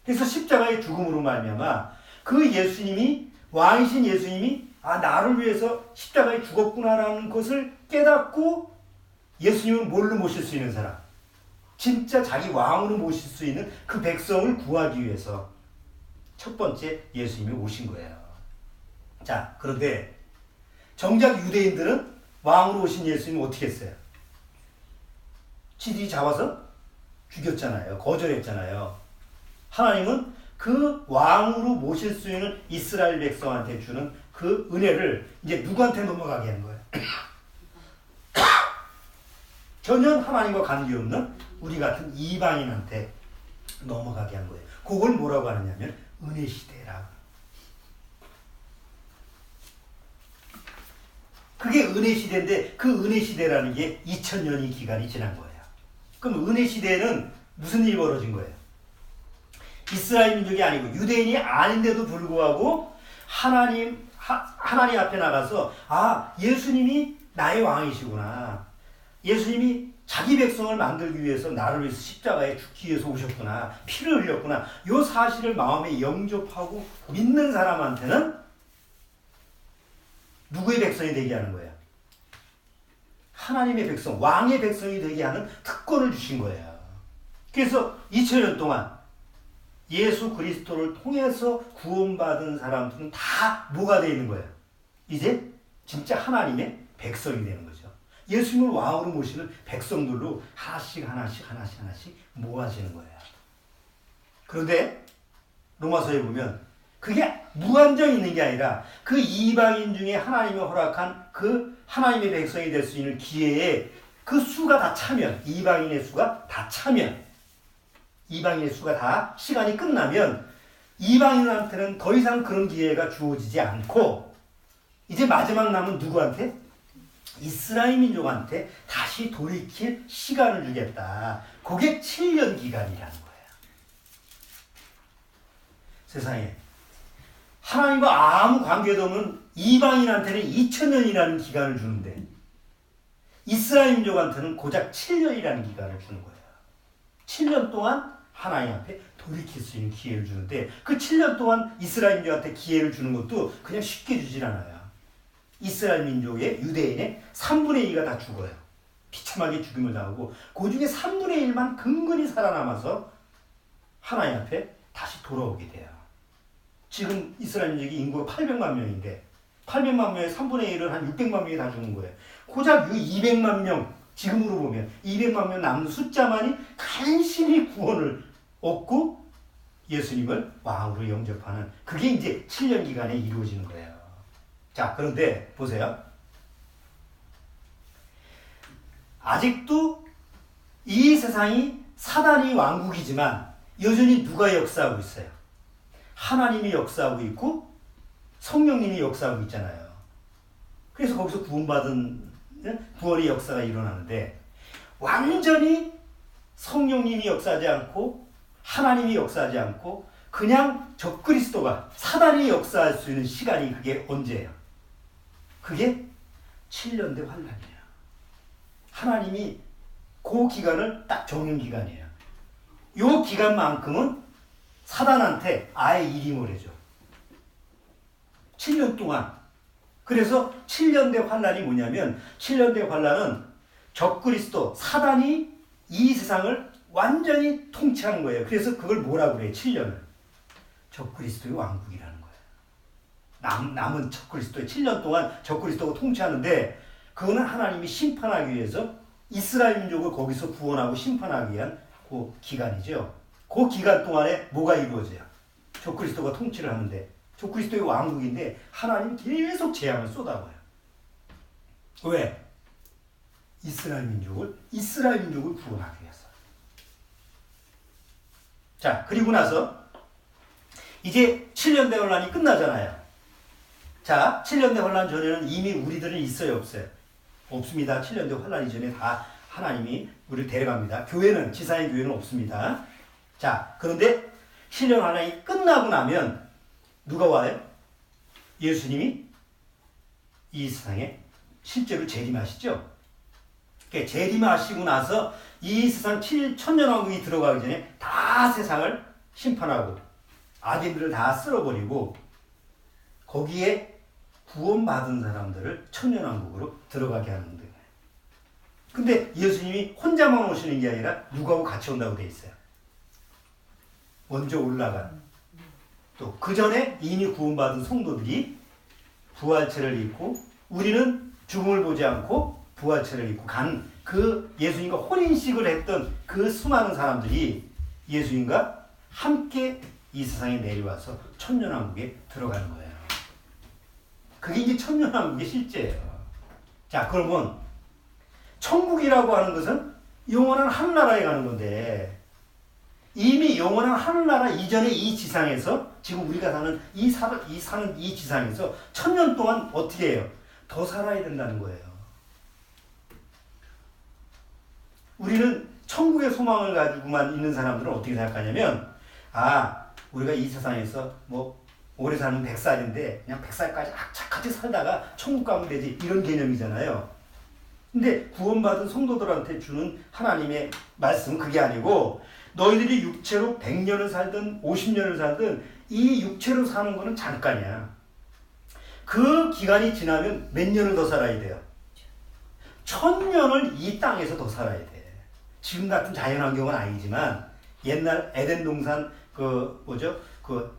Speaker 1: 그래서 십자가의 죽음으로 말미암아 그 예수님이 왕이신 예수님이 나를 위해서 십자가에 죽었구나라는 것을 깨닫고 예수님을 뭘로 모실 수 있는 사람? 진짜 자기 왕으로 모실 수 있는 그 백성을 구하기 위해서 첫 번째 예수님이 오신 거예요. 자, 그런데 정작 유대인들은 왕으로 오신 예수님을 어떻게 했어요? 지들이 잡아서 죽였잖아요. 거절했잖아요. 하나님은 그 왕으로 모실 수 있는 이스라엘 백성한테 주는 그 은혜를 이제 누구한테 넘어가게 하는 거예요? 전혀 하나님과 관계없는 우리 같은 이방인한테 넘어가게 한 거예요. 그걸 뭐라고 하느냐면 은혜 시대라. 그게 은혜 시대인데 그 은혜 시대라는 게 2000년이 기간이 지난 거예요. 그럼 은혜 시대에는 무슨 일이 벌어진 거예요? 이스라엘 민족이 아니고 유대인이 아닌데도 불구하고 하나님 앞에 나가서 예수님이 나의 왕이시구나. 예수님이 자기 백성을 만들기 위해서 나를 위해서 십자가에 죽기 위해서 오셨구나. 피를 흘렸구나. 이 사실을 마음에 영접하고 믿는 사람한테는 누구의 백성이 되게 하는 거예요? 하나님의 백성, 왕의 백성이 되게 하는 특권을 주신 거예요. 그래서 2000년 동안 예수 그리스도를 통해서 구원받은 사람들은 다 뭐가 되어 있는 거예요? 이제 진짜 하나님의 백성이 되는 거죠. 예수님을 왕으로 모시는 백성들로 하나씩 모아지는 거예요. 그런데 로마서에 보면 그게 무한정 있는 게 아니라 그 이방인 중에 하나님이 허락한 그 하나님의 백성이 될 수 있는 기회에 그 수가 다 차면, 이방인의 수가 다 시간이 끝나면 이방인한테는 더 이상 그런 기회가 주어지지 않고 이제 마지막 남은 누구한테? 이스라엘 민족한테 다시 돌이킬 시간을 주겠다. 그게 7년 기간이라는 거예요. 세상에 하나님과 아무 관계도 없는 이방인한테는 2000년이라는 기간을 주는데 이스라엘 민족한테는 고작 7년이라는 기간을 주는 거예요. 7년 동안 하나님 앞에 돌이킬 수 있는 기회를 주는데 그 7년 동안 이스라엘 민족한테 기회를 주는 것도 그냥 쉽게 주질 않아요. 이스라엘 민족의 유대인의 3분의 2가 다 죽어요. 비참하게 죽임을 당하고 그 중에 3분의 1만 근근히 살아남아서 하나님 앞에 다시 돌아오게 돼요. 지금 이스라엘 민족이 인구가 800만 명인데 800만 명의 3분의 1은 한 600만 명이 다 죽는 거예요. 고작 200만 명, 지금으로 보면 200만 명 남는 숫자만이 간신히 구원을 얻고 예수님을 왕으로 영접하는 그게 이제 7년 기간에 이루어지는 거예요. 자, 그런데 보세요. 아직도 이 세상이 사단이 왕국이지만 여전히 누가 역사하고 있어요? 하나님이 역사하고 있고 성령님이 역사하고 있잖아요. 그래서 거기서 구원의 역사가 일어나는데 완전히 성령님이 역사하지 않고 하나님이 역사하지 않고 그냥 적그리스도가 사단이 역사할 수 있는 시간이 그게 언제예요? 그게 7년대 환란이에요. 하나님이 그 기간을 딱 정한 기간이에요. 이 기간만큼은 사단한테 아예 일임을 해줘. 7년 동안. 그래서 7년대 환란이 뭐냐면 7년대 환란은 적그리스도 사단이 이 세상을 완전히 통치하는 거예요. 그래서 그걸 뭐라고 그래요? 7년을. 적그리스도의 왕국이라는 거예요. 남은 적그리스도의 7년 동안 적그리스도가 통치하는데 그거는 하나님이 심판하기 위해서 이스라엘 민족을 거기서 구원하고 심판하기 위한 그 기간이죠. 그 기간 동안에 뭐가 이루어져요? 적그리스도가 통치를 하는데 적그리스도의 왕국인데 하나님 계속 재앙을 쏟아부어요. 왜? 이스라엘 민족을 구원하기 위해서. 자, 그리고 나서 이제 7년대 혼란이 끝나잖아요. 자, 7년대 혼란 전에는 이미 우리들은 있어요, 없어요? 없습니다. 7년대 환란 이전에 다 하나님이 우리를 데려갑니다. 교회는, 지상의 교회는 없습니다. 자, 그런데 7년 환란이 끝나고 나면 누가 와요? 예수님이 이 세상에 실제로 재림하시죠. 그러니까 재림하시고 나서 이 세상 7천년왕국이 들어가기 전에 다 세상을 심판하고 악인들을 다 쓸어버리고 거기에 구원받은 사람들을 천년왕국으로 들어가게 하는 거예요. 근데 예수님이 혼자만 오시는 게 아니라 누구하고 같이 온다고 돼 있어요. 먼저 올라간, 또 그 전에 이미 구원받은 성도들이 부활체를 입고, 우리는 죽음을 보지 않고 부활체를 입고 간 그 예수님과 혼인식을 했던 그 수많은 사람들이 예수님과 함께 이 세상에 내려와서 천년왕국에 들어가는 거예요. 그게 이제 천년왕국의 실제예요. 자, 그러면 천국이라고 하는 것은 영원한 하늘나라에 가는 건데, 이미 영원한 하늘나라 이전에 이 지상에서, 지금 우리가 사는 이 지상에서 천년 동안 어떻게 해요? 더 살아야 된다는 거예요. 우리는 천국의 소망을 가지고만 있는 사람들은 어떻게 생각하냐면, 우리가 이 세상에서 뭐 오래 사는 100살인데 그냥 100살까지 악착같이 살다가 천국 가면 되지, 이런 개념이잖아요. 근데 구원받은 성도들한테 주는 하나님의 말씀은 그게 아니고, 너희들이 육체로 100년을 살든 50년을 살든 이 육체로 사는 거는 잠깐이야. 그 기간이 지나면 몇 년을 더 살아야 돼요? 1000년을 이 땅에서 더 살아야 돼. 지금 같은 자연환경은 아니지만 옛날 에덴 동산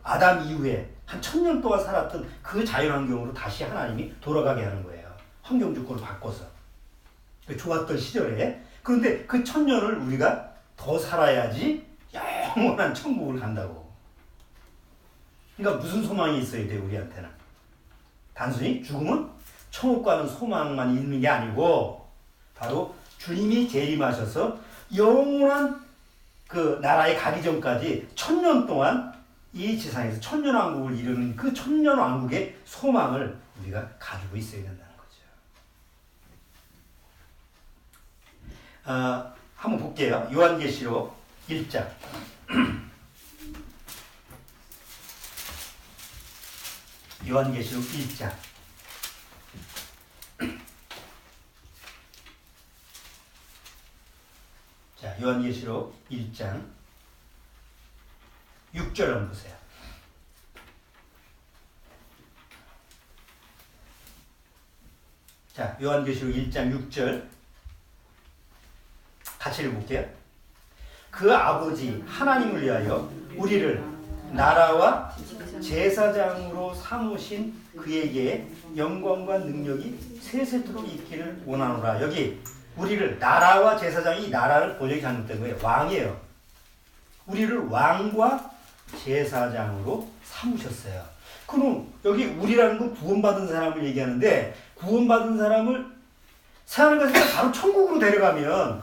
Speaker 1: 아담 이후에 한 1000년 동안 살았던 그 자연환경으로 다시 하나님이 돌아가게 하는 거예요. 환경 조건을 바꿔서. 좋았던 시절에. 그런데 그 1000년을 우리가 더 살아야지 영원한 천국을 간다고. 그러니까 무슨 소망이 있어야 돼, 우리한테는? 단순히 죽음은 천국 가는 소망만 있는 게 아니고, 바로 주님이 재림하셔서 영원한 그 나라에 가기 전까지 1000년 동안 이 지상에서 천년왕국을 이루는 그 천년왕국의 소망을 우리가 가지고 있어야 된다는 거죠. 한번 볼게요. 요한계시록 1장. 요한계시록 1장. 자, 요한계시록 1장 6절 한번 보세요. 자, 요한계시록 1장 6절 같이 읽어볼게요. 그 아버지 하나님을 위하여 우리를 나라와 제사장으로 삼으신 그에게 영광과 능력이 세세토록 있기를 원하노라. 여기 우리를 나라와 제사장이, 이 나라를 번역이 잘못된 거예요. 왕이에요. 우리를 왕과 제사장으로 삼으셨어요. 그럼 여기 우리라는 건 구원받은 사람을 얘기하는데, 구원받은 사람을 세상에서 바로 천국으로 데려가면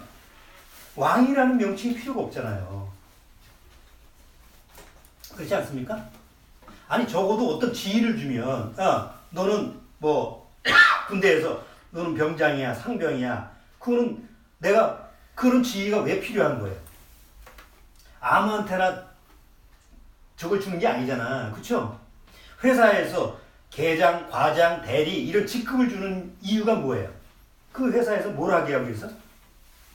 Speaker 1: 왕이라는 명칭이 필요가 없잖아요. 그렇지 않습니까? 아니, 적어도 어떤 지위를 주면, 너는 뭐 군대에서 너는 병장이야, 상병이야. 그거는 내가 그런 지위가 왜 필요한 거예요? 아무한테나 저걸 주는 게 아니잖아. 그렇죠? 회사에서 계장, 과장, 대리 이런 직급을 주는 이유가 뭐예요? 그 회사에서 뭘 하게 하기 위해서?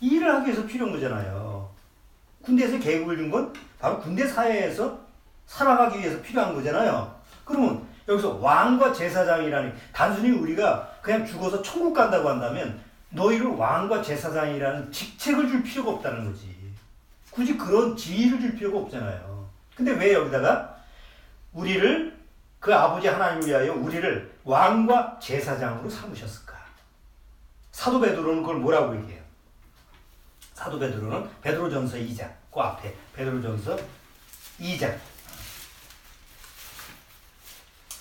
Speaker 1: 일을 하기 위해서 필요한 거잖아요. 군대에서 계급을 준 건 바로 군대 사회에서 살아가기 위해서 필요한 거잖아요. 그러면 여기서 왕과 제사장이라는, 단순히 우리가 그냥 죽어서 천국 간다고 한다면 너희를 왕과 제사장이라는 직책을 줄 필요가 없다는 거지. 굳이 그런 지위를 줄 필요가 없잖아요. 근데 왜 여기다가 우리를, 그 아버지 하나님을 위하여 우리를 왕과 제사장으로 삼으셨을까? 사도 베드로는 그걸 뭐라고 얘기해요? 사도 베드로는 베드로전서 2장, 그 앞에 베드로전서 2장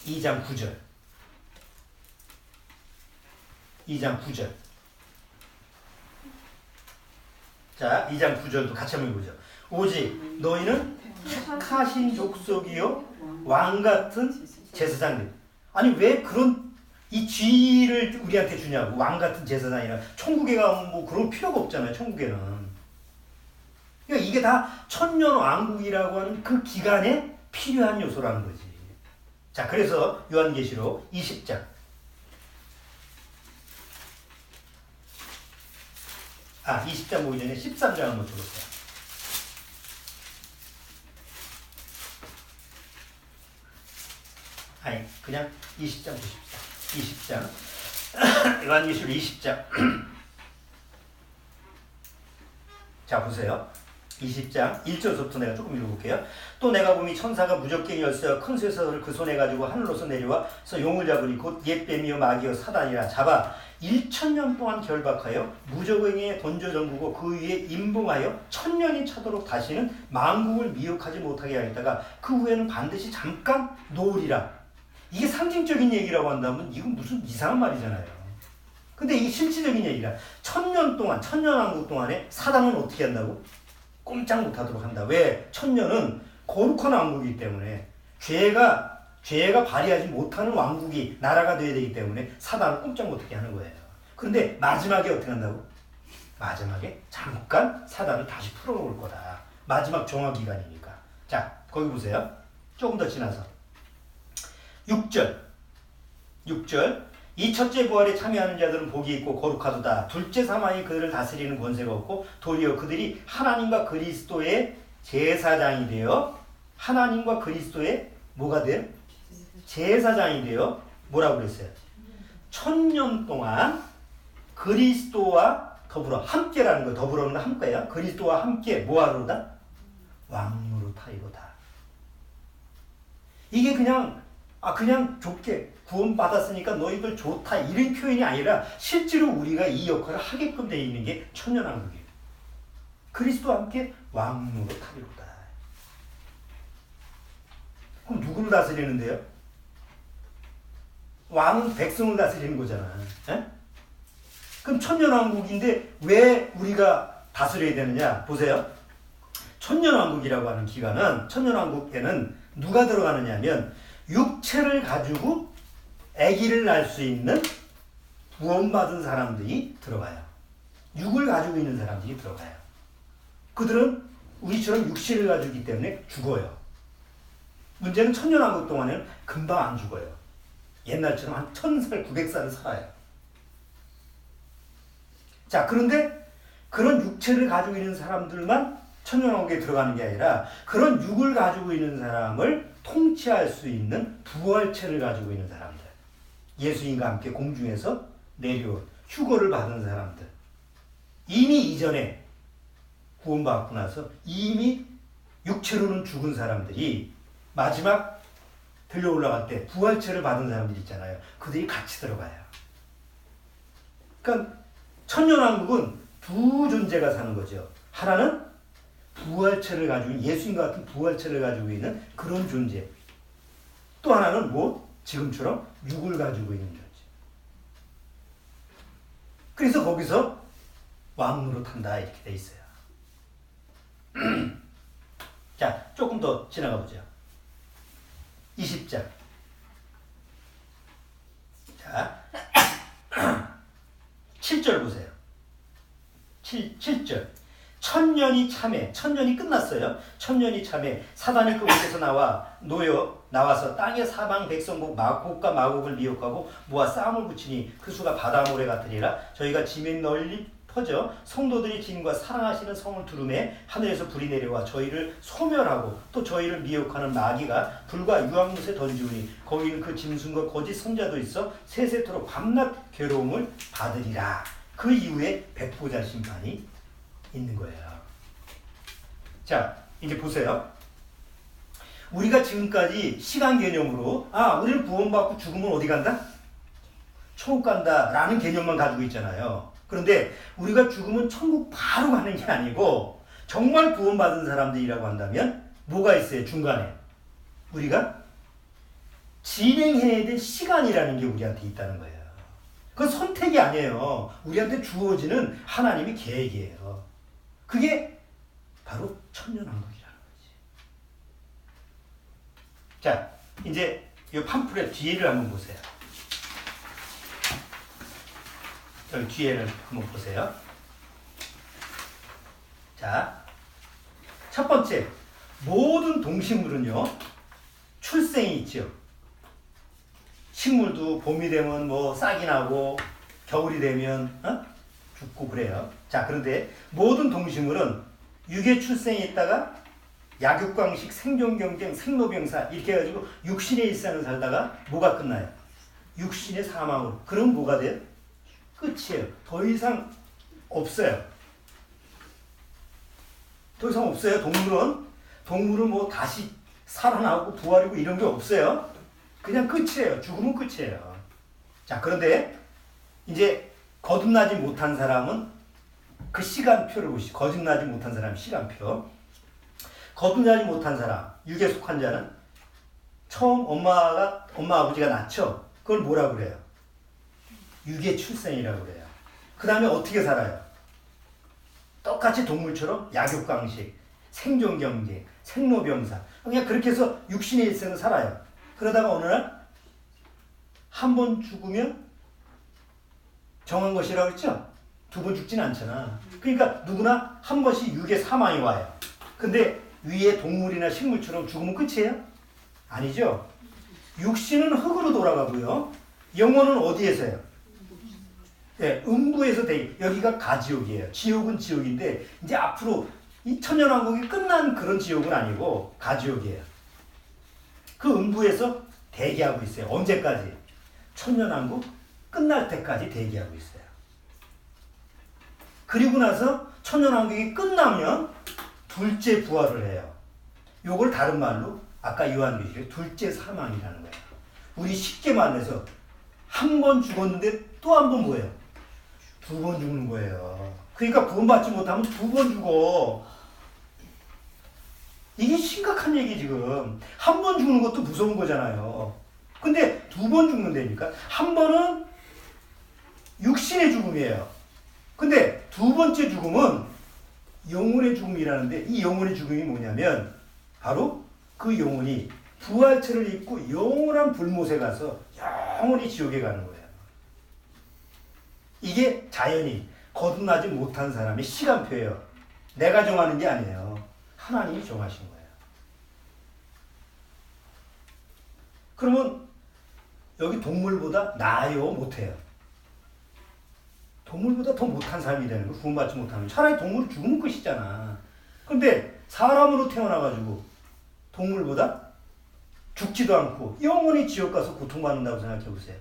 Speaker 1: 9절 2장 9절. 자, 2장 9절도 같이 한번 읽어보죠. 오직 너희는 택하신 족속이요 왕같은 제사장들. 아니, 왜 그런 이 쥐를 우리한테 주냐고. 왕 같은 제사장이나 천국에 가면 뭐 그런 필요가 없잖아요. 천국에는. 그러니까 이게 다 천년왕국이라고 하는 그 기간에 필요한 요소라는 거지. 자, 그래서 요한계시록 20장. 20장 보기 전에 13장 한번 줘보세요. 아니, 그냥 20장 보십시다. 20장. 요한계시록 20장. 자, 보세요. 20장 1절부터 내가 조금 읽어볼게요. 또 내가 보니 천사가 무적갱이 열쇠와 큰 쇠사슬을 그 손에 가지고 하늘로서 내려와서 용을 잡으니 곧 옛뱀이요 마귀요 사단이라 잡아 1000년 동안 결박하여 무적행에 던져 잠그고 그 위에 임봉하여 1000년이 차도록 다시는 만국을 미혹하지 못하게 하겠다가 그 후에는 반드시 잠깐 놓으리라. 이게 상징적인 얘기라고 한다면 이건 무슨 이상한 말이잖아요. 근데 이게 실질적인 얘기라. 1000년 동안, 천년왕국 동안에 사단은 어떻게 한다고? 꼼짝 못하도록 한다. 왜? 천년은 거룩한 왕국이기 때문에 죄가 발휘하지 못하는 왕국이 나라가 되어야 되기 때문에 사단을 꼼짝 못하게 하는 거예요. 그런데 마지막에 어떻게 한다고? 마지막에 잠깐 사단을 다시 풀어놓을 거다. 마지막 정화기간이니까. 자, 거기 보세요. 조금 더 지나서 6절 이 첫째 부활에 참여하는 자들은 복이 있고 거룩하도다. 둘째 사망이 그들을 다스리는 권세가 없고 도리어 그들이 하나님과 그리스도의 제사장이 되어 하나님과 그리스도의 뭐가 돼요? 제사장이 되어 뭐라고 그랬어요? 1000년 동안 그리스도와 더불어 함께라는 거. 더불어는 함께야. 그리스도와 함께 뭐하로다? 왕노로 타이로다. 이게 그냥 좋게 구원받았으니까 너희들 좋다 이런 표현이 아니라 실제로 우리가 이 역할을 하게끔 되어 있는 게 천년왕국이에요. 그리스도와 함께 왕노로 타리로다. 그럼 누구를 다스리는데요? 왕은 백성을 다스리는 거잖아. 에? 그럼 천년왕국인데 왜 우리가 다스려야 되느냐? 보세요. 천년왕국이라고 하는 기간은 천년왕국에는 누가 들어가느냐 하면 육체를 가지고 아기를 낳을 수 있는 구원받은 사람들이 들어가요. 육을 가지고 있는 사람들이 들어가요. 그들은 우리처럼 육신을 가지고 있기 때문에 죽어요. 문제는 천년왕국 동안에는 금방 안 죽어요. 옛날처럼 한 1000살, 900살을 살아요. 자, 그런데 그런 육체를 가지고 있는 사람들만 천년왕국에 들어가는 게 아니라 그런 육을 가지고 있는 사람을 통치할 수 있는 부활체를 가지고 있는 사람들, 예수님과 함께 공중에서 내려온 휴거를 받은 사람들, 이미 이전에 구원받고 나서 이미 육체로는 죽은 사람들이 마지막 들려 올라갈 때 부활체를 받은 사람들 있잖아요. 그들이 같이 들어가요. 그러니까 천년왕국은 두 존재가 사는 거죠. 하나는 부활체를 가지고 있는, 예수님과 같은 부활체를 가지고 있는 그런 존재. 또 하나는 뭐? 지금처럼 육을 가지고 있는 존재. 그래서 거기서 왕노로 탄다 이렇게 돼 있어요. 자, 조금 더 지나가 보죠. 20장. 자, 7절 보세요. 7절. 천년이 참해. 천년이 끝났어요. 천년이 참해. 사단이 그곳에서 나와서 땅의 사방 백성국 마곡과 마곡을 미혹하고 모아 싸움을 붙이니 그 수가 바다 모래 같으리라. 저희가 지면 널리 퍼져 성도들이 진과 사랑하시는 성을 두루매 하늘에서 불이 내려와 저희를 소멸하고 또 저희를 미혹하는 마귀가 불과 유황못에 던지우니 거기는 그 짐승과 거짓 선자도 있어 세세토록 밤낮 괴로움을 받으리라. 그 이후에 백보자 심판이 있는 거예요. 자, 이제 보세요. 우리가 지금까지 시간 개념으로 우리는 구원받고 죽으면 어디 간다? 천국 간다 라는 개념만 가지고 있잖아요. 그런데 우리가 죽으면 천국 바로 가는 게 아니고 정말 구원받은 사람들이라고 한다면 뭐가 있어요? 중간에 우리가 진행해야 될 시간이라는 게 우리한테 있다는 거예요. 그건 선택이 아니에요. 우리한테 주어지는 하나님의 계획이에요. 그게 바로 천년왕국이라는 거지. 자, 이제 이 팜플렛 뒤를 한번 보세요. 여기 뒤에를 한번 보세요. 자, 첫 번째, 모든 동식물은요, 출생이 있죠. 식물도 봄이 되면 뭐 싹이 나고, 겨울이 되면 죽고 그래요. 자, 그런데 모든 동식물은 육의 출생이 있다가 약육강식, 생존경쟁, 생로병사 이렇게 해가지고 육신의 일상을 살다가 뭐가 끝나요? 육신의 사망으로. 그럼 뭐가 돼요? 끝이에요. 더 이상 없어요. 더 이상 없어요. 동물은 뭐 다시 살아나고 부활이고 이런 게 없어요. 그냥 끝이에요. 죽으면 끝이에요. 자, 그런데 이제 거듭나지 못한 사람은 그 시간표를 보시죠. 거듭나지 못한 사람 시간표. 거듭나지 못한 사람, 육에 속한 자는 처음 엄마 아버지가 낳죠. 그걸 뭐라고 그래요? 육의 출생이라고 그래요. 그 다음에 어떻게 살아요? 똑같이 동물처럼 약육강식, 생존경쟁, 생로병사. 그냥 그렇게 해서 육신의 일생을 살아요. 그러다가 어느 날 한 번 죽으면 정한 것이라고 했죠? 두 번 죽진 않잖아. 그러니까 누구나 한 번씩 육의 사망이 와요. 근데 위에 동물이나 식물처럼 죽으면 끝이에요? 아니죠. 육신은 흙으로 돌아가고요. 영혼은 어디에서요? 네, 음부에서 여기가 가지옥이에요. 지옥은 지옥인데 이제 앞으로 이 천년왕국이 끝난 그런 지옥은 아니고 가지옥이에요. 그 음부에서 대기하고 있어요. 언제까지? 천년왕국 끝날 때까지 대기하고 있어요. 그리고 나서 천년왕국이 끝나면 둘째 부활을 해요. 요걸 다른 말로 아까 요한계시록에 둘째 사망이라는 거예요. 우리 쉽게 말해서 한 번 죽었는데 또 한 번 뭐예요? 두 번 죽는 거예요. 그러니까 구원받지 못하면 두 번 죽어. 이게 심각한 얘기 지금. 한 번 죽는 것도 무서운 거잖아요. 근데 두 번 죽는다니까? 한 번은 육신의 죽음이에요. 근데 두 번째 죽음은 영혼의 죽음이라는데 이 영혼의 죽음이 뭐냐면 바로 그 영혼이 부활체를 입고 영원한 불못에 가서 영원히 지옥에 가는 거예요. 이게 자연이 거듭나지 못한 사람의 시간표예요. 내가 정하는 게 아니에요. 하나님이 정하신 거예요. 그러면 여기 동물보다 나아요? 못해요? 동물보다 더 못한 삶이 되는 거 구원받지 못하면 차라리 동물이 죽으면 끝이잖아. 그런데 사람으로 태어나가지고 동물보다 죽지도 않고 영원히 지옥 가서 고통받는다고 생각해 보세요.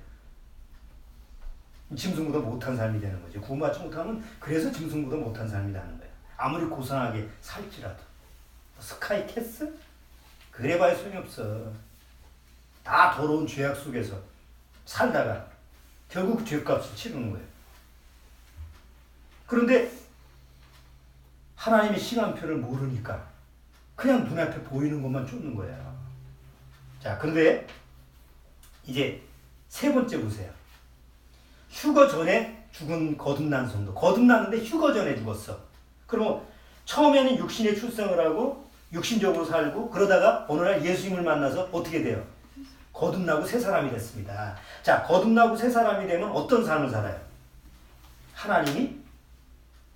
Speaker 1: 짐승보다 못한 삶이 되는 거죠. 구원받지 못하면 그래서 짐승보다 못한 삶이 되는 거예요. 아무리 고상하게 살지라도. 스카이 캐슬? 그래봐야 소용이 없어. 다 더러운 죄악 속에서 살다가 결국 죄값을 치르는 거예요. 그런데 하나님의 시간표를 모르니까 그냥 눈앞에 보이는 것만 쫓는 거예요. 자, 그런데 이제 세 번째 보세요. 휴거 전에 죽은 거듭난 성도. 거듭났는데 휴거 전에 죽었어. 그러면 처음에는 육신의 출생을 하고 육신적으로 살고 그러다가 어느 날 예수님을 만나서 어떻게 돼요? 거듭나고 새 사람이 됐습니다. 자, 거듭나고 새 사람이 되면 어떤 삶을 살아요? 하나님이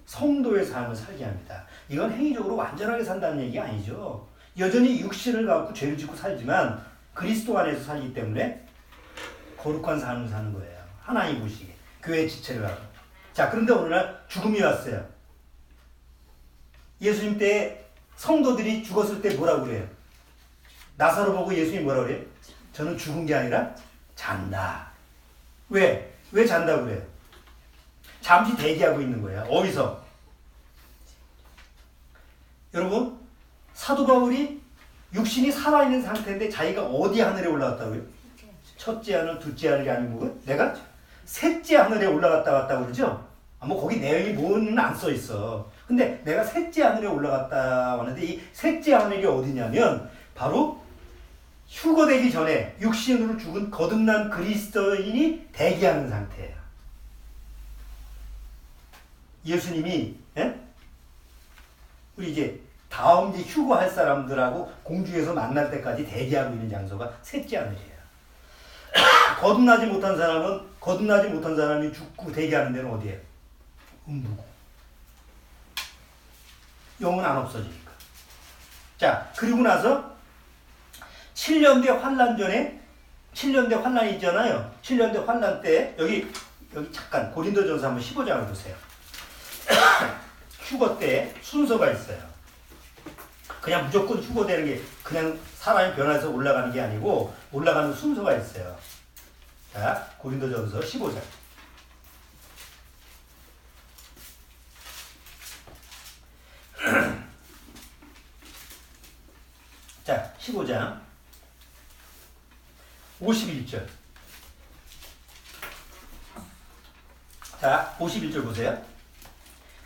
Speaker 1: 성도의 삶을 살게 합니다. 이건 행위적으로 완전하게 산다는 얘기가 아니죠. 여전히 육신을 갖고 죄를 짓고 살지만 그리스도 안에서 살기 때문에 거룩한 삶을 사는 거예요. 하나님 보시기에. 교회 지체를 하고. 자, 그런데 어느 날 죽음이 왔어요. 예수님 때 성도들이 죽었을 때 뭐라고 그래요? 나사로 보고 예수님이 뭐라고 그래요? 저는 죽은 게 아니라 잔다. 왜? 왜 잔다고 그래요? 잠시 대기하고 있는 거예요. 어디서? 여러분, 사도 바울이 육신이 살아있는 상태인데 자기가 어디 하늘에 올라갔다고요? 첫째 하늘, 둘째 하늘이 아니고 내가 셋째 하늘에 올라갔다 왔다고 그러죠? 뭐 거기 내용이 뭐는 안 써 있어. 근데 내가 셋째 하늘에 올라갔다 왔는데 이 셋째 하늘이 어디냐면 바로 휴거되기 전에 육신으로 죽은 거듭난 그리스도인이 대기하는 상태예요. 예수님이 우리 이제 다음 이제 휴거할 사람들하고 공중에서 만날 때까지 대기하고 있는 장소가 셋째 하늘이에요. 거듭나지 못한 사람이 죽고 대기하는 데는 어디예요? 음부고. 영은 안 없어지니까. 자, 그리고 나서 7년대 환란 전에 7년대 환란이 있잖아요. 7년대 환란 때 여기 잠깐 고린도전서 한번 15장을 보세요. 휴거 때 순서가 있어요. 그냥 무조건 휴거되는 게 그냥 사람이 변해서 올라가는 게 아니고 올라가는 순서가 있어요. 자, 고린도전서 15장. 자, 15장 51절. 자, 51절 보세요.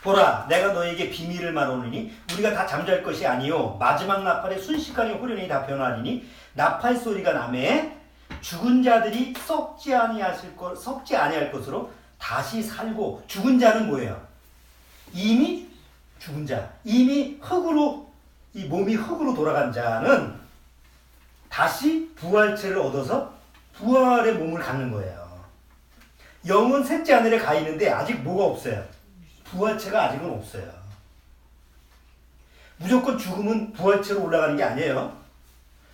Speaker 1: 보라, 내가 너에게 비밀을 말하노니 우리가 다 잠잘 것이 아니요 마지막 나팔에 순식간에 호련히 다 변하리니 나팔 소리가 나매 죽은 자들이 썩지 아니할 것으로 다시 살고. 죽은 자는 뭐예요? 이미 죽은 자, 이미 흙으로 이 몸이 흙으로 돌아간 자는 다시 부활체를 얻어서 부활의 몸을 갖는 거예요. 영은 셋째 하늘에 가 있는데 아직 뭐가 없어요? 부활체가 아직은 없어요. 무조건 죽으면 부활체로 올라가는 게 아니에요.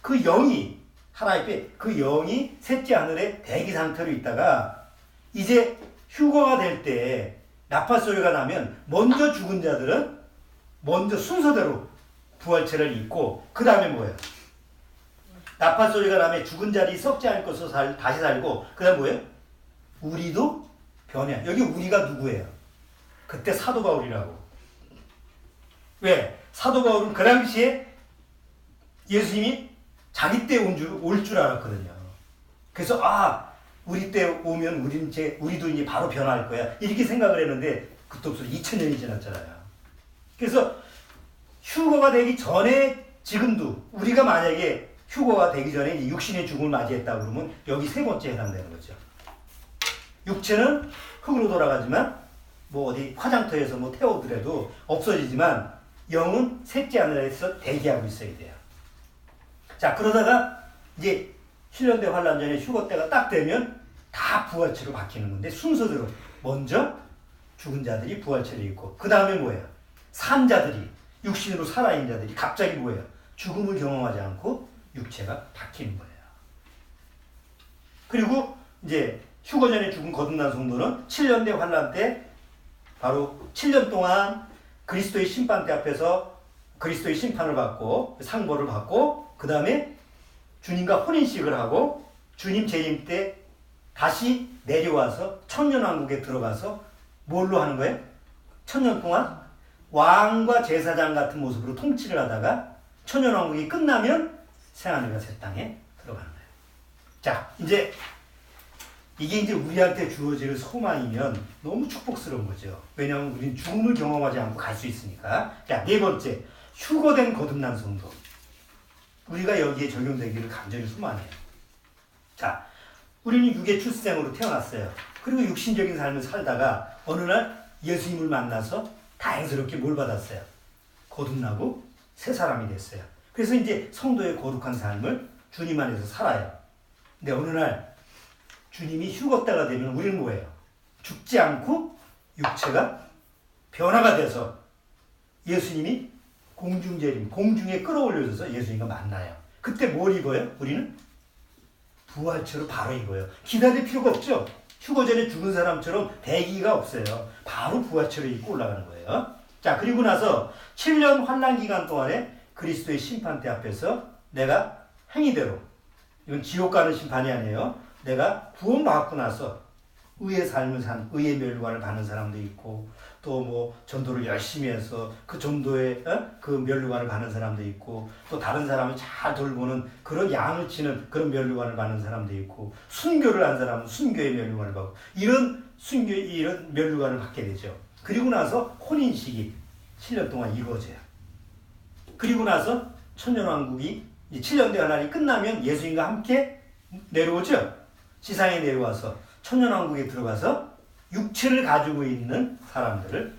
Speaker 1: 그 영이 하나님의 그 영이 셋째 하늘에 대기 상태로 있다가 이제 휴거가 될 때 나팔 소리가 나면 먼저 죽은 자들은 먼저 순서대로 부활체를 입고 그 다음에 뭐예요? 나팔 소리가 나면 죽은 자들이 썩지 않을 것으로 다시 살고 그 다음 뭐예요? 우리도 변해. 여기 우리가 누구예요? 그때 사도 바울이라고. 왜? 사도 바울은 그 당시에 예수님이 자기 때 올 줄 알았거든요. 그래서 우리 때 오면 우리도 이제 바로 변화할 거야. 이렇게 생각을 했는데 그때 없어 2000년이 지났잖아요. 그래서 휴거가 되기 전에 지금도 우리가 만약에 휴거가 되기 전에 이제 육신의 죽음을 맞이했다 그러면 여기 세 번째 해당되는 거죠. 육체는 흙으로 돌아가지만 뭐 어디 화장터에서 뭐 태우더라도 없어지지만 영은 셋째 하늘에서 대기하고 있어야 돼요. 자, 그러다가 이제 7년대 환란 전에 휴거 때가 딱 되면 다 부활체로 바뀌는 건데 순서대로 먼저 죽은 자들이 부활체를 입고 그 다음에 뭐예요? 산 자들이 육신으로 살아있는 자들이 갑자기 뭐예요? 죽음을 경험하지 않고 육체가 바뀌는 거예요. 그리고 이제 휴거 전에 죽은 거듭난 성도는 7년대 환란 때 바로 7년 동안 그리스도의 심판대 앞에서 그리스도의 심판을 받고 상벌을 받고 그 다음에 주님과 혼인식을 하고 주님 재림 때 다시 내려와서 천년왕국에 들어가서 뭘로 하는 거예요? 천년 동안 왕과 제사장 같은 모습으로 통치를 하다가 천년왕국이 끝나면 새하늘과 새 땅에 들어가는 거예요. 자, 이제 이게 이제 우리한테 주어질 소망이면 너무 축복스러운 거죠. 왜냐하면 우리는 죽음을 경험하지 않고 갈 수 있으니까. 자, 네 번째, 휴거된 거듭난 성도. 우리가 여기에 적용되기를 간절히 소망해요. 자, 우리는 육의 출생으로 태어났어요. 그리고 육신적인 삶을 살다가 어느 날 예수님을 만나서 다행스럽게 뭘 받았어요? 거듭나고 새 사람이 됐어요. 그래서 이제 성도의 거룩한 삶을 주님 안에서 살아요. 근데 어느 날 주님이 휴거 때가 되면 우리는 뭐예요? 죽지 않고 육체가 변화가 돼서 예수님이 공중재림, 공중에 끌어올려져서 예수님과 만나요. 그때 뭘 입어요? 우리는 부활체로 바로 입어요. 기다릴 필요가 없죠. 휴거 전에 죽은 사람처럼 대기가 없어요. 바로 부활체로 입고 올라가는 거예요. 자, 그리고 나서 7년 환난 기간 동안에 그리스도의 심판대 앞에서 내가 행위대로, 이건 지옥 가는 심판이 아니에요. 내가 구원받고 나서 의의 삶을 산, 의의 멸류관을 받는 사람도 있고, 또 뭐 전도를 열심히 해서 그 전도의 그 멸류관을 받는 사람도 있고, 또 다른 사람을 잘 돌보는 그런 양을 치는 그런 멸류관을 받는 사람도 있고, 순교를 한 사람은 순교의 멸류관을 받고, 이런 멸류관을 받게 되죠. 그리고 나서 혼인식이 7년 동안 이루어져요. 그리고 나서 천년왕국이 7년대 환란이 끝나면 예수님과 함께 내려오죠. 지상에 내려와서 천년왕국에 들어가서 육체를 가지고 있는 사람들을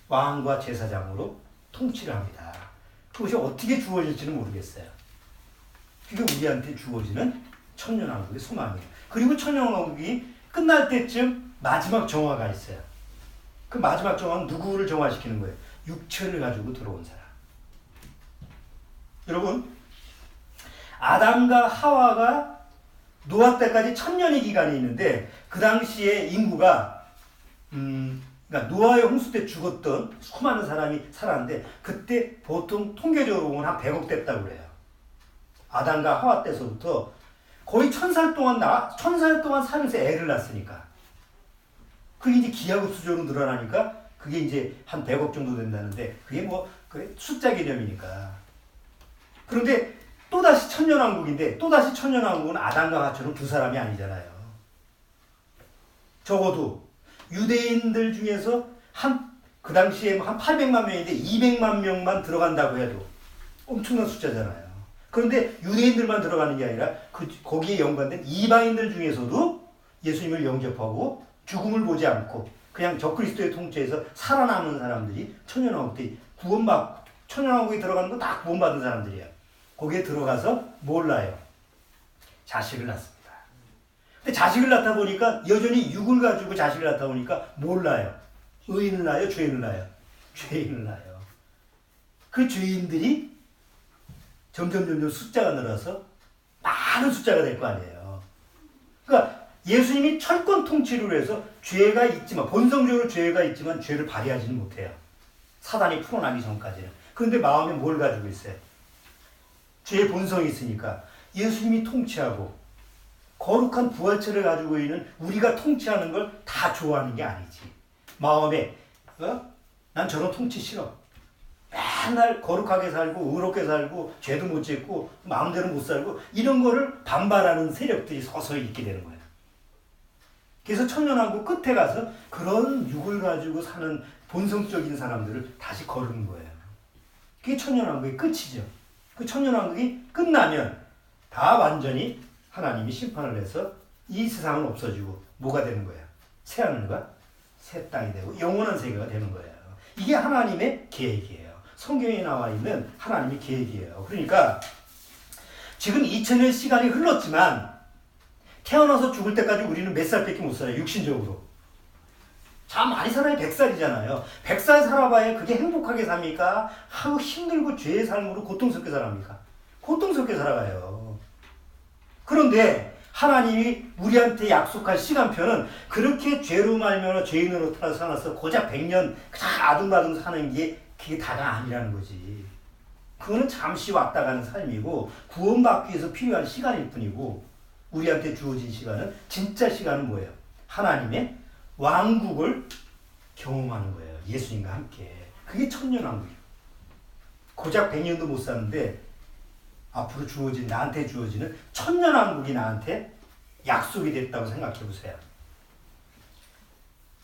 Speaker 1: 왕과 제사장으로 통치를 합니다. 그것이 어떻게 주어질지는 모르겠어요. 그게 우리한테 주어지는 천년왕국의 소망이에요. 그리고 천년왕국이 끝날 때쯤 마지막 정화가 있어요. 그 마지막 정화는 누구를 정화시키는 거예요? 육체를 가지고 들어온 사람. 여러분, 아담과 하와가 노아 때까지 1000년의 기간이 있는데 그 당시에 인구가 그러니까 노아의 홍수 때 죽었던 수많은 사람이 살았는데 그때 보통 통계적으로 보면 한 100억 됐다고 그래요. 아담과 하와 때서부터 거의 1000살 동안 살면서 애를 낳았으니까 그게 이제 기하급수적으로 늘어나니까 그게 이제 한 100억 정도 된다는데 그게 뭐 그 숫자 개념이니까. 그런데 또다시 천년왕국인데 또다시 천년왕국은 아담과 하와처럼 두 사람이 아니잖아요. 적어도 유대인들 중에서 그 당시에 한 800만 명인데 200만 명만 들어간다고 해도 엄청난 숫자잖아요. 그런데 유대인들만 들어가는 게 아니라 거기에 연관된 이방인들 중에서도 예수님을 영접하고 죽음을 보지 않고 그냥 적그리스도의 통치에서 살아남은 사람들이 천년왕국 때 천년왕국에 들어가는 건 다 구원받은 사람들이야. 거기에 들어가서 뭘 낳아요? 자식을 낳습니다. 근데 자식을 낳다 보니까 여전히 육을 가지고 자식을 낳다 보니까 뭘 낳아요? 의인을 낳아요? 죄인을 낳아요? 죄인을 낳아요. 그 죄인들이 점점 숫자가 늘어서 많은 숫자가 될 거 아니에요. 그러니까 예수님이 철권 통치를 해서 죄가 있지만 본성적으로 죄가 있지만 죄를 발휘하지는 못해요. 사단이 풀어나기 전까지는. 그런데 마음에 뭘 가지고 있어요? 죄의 본성이 있으니까 예수님이 통치하고 거룩한 부활체를 가지고 있는 우리가 통치하는 걸 다 좋아하는 게 아니지. 마음에 난 저런 통치 싫어. 맨날 거룩하게 살고 의롭게 살고 죄도 못 짓고 마음대로 못 살고 이런 거를 반발하는 세력들이 서서히 있게 되는 거예요. 그래서 천년왕국 끝에 가서 그런 육을 가지고 사는 본성적인 사람들을 다시 거르는 거예요. 그게 천년왕국의 끝이죠. 그 천년왕국이 끝나면 다 완전히 하나님이 심판을 해서 이 세상은 없어지고 뭐가 되는 거예요? 새하늘과 새 땅이 되고 영원한 세계가 되는 거예요. 이게 하나님의 계획이에요. 성경에 나와 있는 하나님의 계획이에요. 그러니까 지금 2000년 시간이 흘렀지만 태어나서 죽을 때까지 우리는 몇 살밖에 못 살아요. 육신적으로. 참 많이 살아야 100살이잖아요. 100살 살아봐야 그게 행복하게 삽니까? 하고 힘들고 죄의 삶으로 고통스럽게 살아갑니까? 고통스럽게 살아가요. 그런데 하나님이 우리한테 약속한 시간표는 그렇게 죄로 말미암아 죄인으로 살아서 고작 100년 그냥 아둥바둥 사는 게 그게 다가 아니라는 거지. 그거는 잠시 왔다 가는 삶이고 구원받기 위해서 필요한 시간일 뿐이고 우리한테 주어진 시간은 진짜 시간은 뭐예요? 하나님의 왕국을 경험하는 거예요. 예수님과 함께. 그게 천년왕국이에요. 고작 100년도 못 사는데 앞으로 나한테 주어지는 천년왕국이 나한테 약속이 됐다고 생각해 보세요.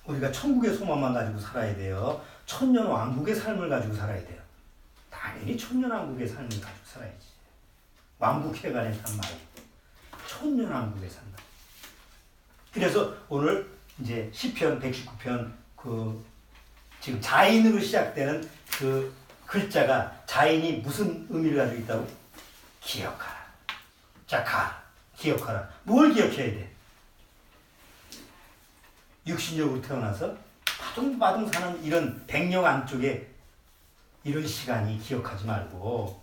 Speaker 1: 우리가 천국의 소망만 가지고 살아야 돼요. 천년왕국의 삶을 가지고 살아야 돼요. 당연히 천년왕국의 삶을 가지고 살아야지. 왕국해가는 산 말이고 천년왕국에 산다. 그래서 오늘 이제 시편 119편 지금 자인으로 시작되는 그 글자가 자인이 무슨 의미를 가지고 있다고? 기억하라. 자, 기억하라. 뭘 기억해야 돼? 육신적으로 태어나서 바둥바둥 사는 이런 백령 안쪽에 이런 시간이 기억하지 말고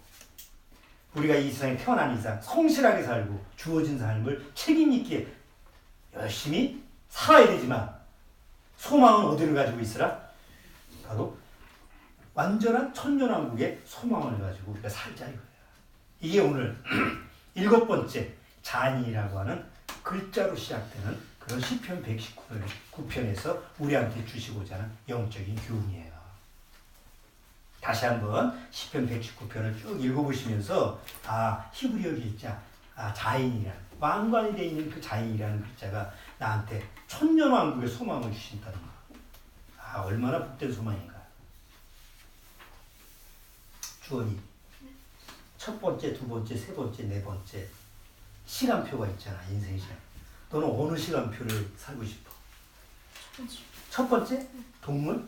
Speaker 1: 우리가 이 세상에 태어난 이상 성실하게 살고 주어진 삶을 책임있게 열심히 살아야 되지만 소망은 어디를 가지고 있으라? 바로 완전한 천년왕국의 소망을 가지고 우리가 살자 이거예요. 이게 오늘 7번째 잔이라고 하는 글자로 시작되는 그런 시편 119편에서 우리한테 주시고자 하는 영적인 교훈이에요. 다시 한번 시편 119편을 쭉 읽어보시면서 히브리어 글자 자인이라는 왕관이 되어 있는 그 자인이라는 글자가 나한테 천년왕국의 소망을 주신다는 거. 얼마나 복된 소망인가. 주원이 첫 번째, 두 번째, 세 번째, 네 번째 시간표가 있잖아. 인생 시간. 너는 어느 시간표를 살고 싶어? 첫 번째? 동물?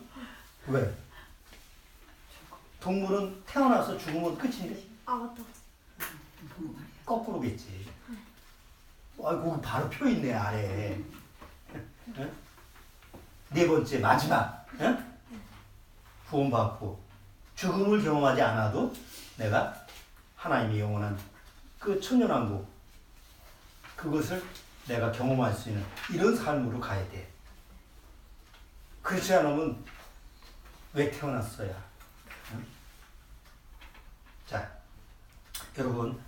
Speaker 1: 왜? 동물은 태어나서 죽으면 끝인데?
Speaker 2: 맞다.
Speaker 1: 거꾸로겠지. 거기 바로 표 있네 아래에. 응? 네 번째 마지막, 응? 구원받고 죽음을 경험하지 않아도 내가 하나님의 영원한 그 천년왕국, 그것을 내가 경험할 수 있는 이런 삶으로 가야 돼. 그렇지 않으면 왜 태어났어야? 응? 자, 여러분,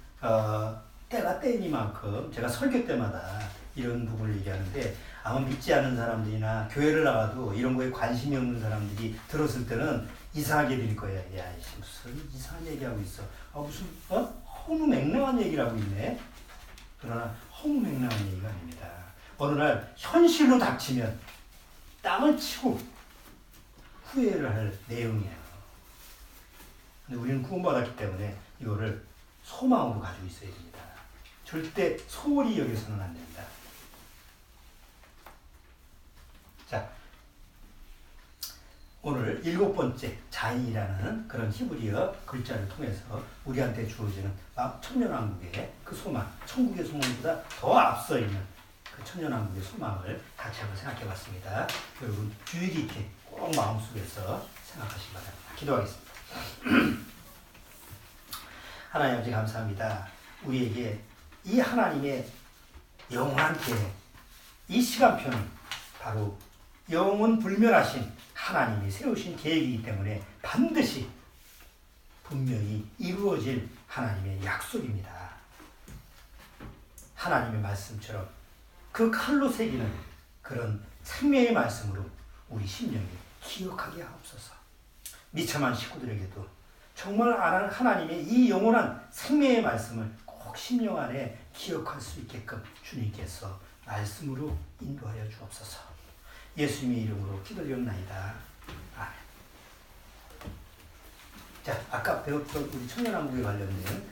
Speaker 1: 때가 때이니만큼 제가 설교 때마다 이런 부분을 얘기하는데, 아마 믿지 않는 사람들이나 교회를 나가도 이런 거에 관심이 없는 사람들이 들었을 때는 이상하게 들릴 거예요. 야, 무슨 이상한 얘기하고 있어. 무슨 허무맹랑한 얘기를 하고 있네. 그러나 허무맹랑한 얘기가 아닙니다. 어느 날 현실로 닥치면 땅을 치고 후회를 할 내용이에요. 근데 우리는 구원받았기 때문에 이거를 소망으로 가지고 있어야 됩니다. 절대 소홀히 여겨서는 안 된다. 자, 오늘 7번째 자이라는 그런 히브리어 글자를 통해서 우리한테 주어지는 천년왕국의 그 소망, 천국의 소망보다 더 앞서 있는 그 천년왕국의 소망을 같이 한번 생각해 봤습니다. 여러분 주의 깊게 꼭 마음속에서 생각하시기 바랍니다. 기도하겠습니다. 하나님 아버지 감사합니다. 우리에게 이 하나님의 영원한 계획, 이 시간표는 바로 영원 불멸하신 하나님이 세우신 계획이기 때문에 반드시 분명히 이루어질 하나님의 약속입니다. 하나님의 말씀처럼 그 칼로 새기는 그런 생명의 말씀으로 우리 심령이 기억하게 하옵소서. 미참한 식구들에게도 정말 하나님의 이 영원한 생명의 말씀을 꼭 심령 안에 기억할 수 있게끔 주님께서 말씀으로 인도하여 주옵소서. 예수님의 이름으로 기도드렸나이다. 아멘. 자, 아까 배웠던 우리 천년왕국에 관련된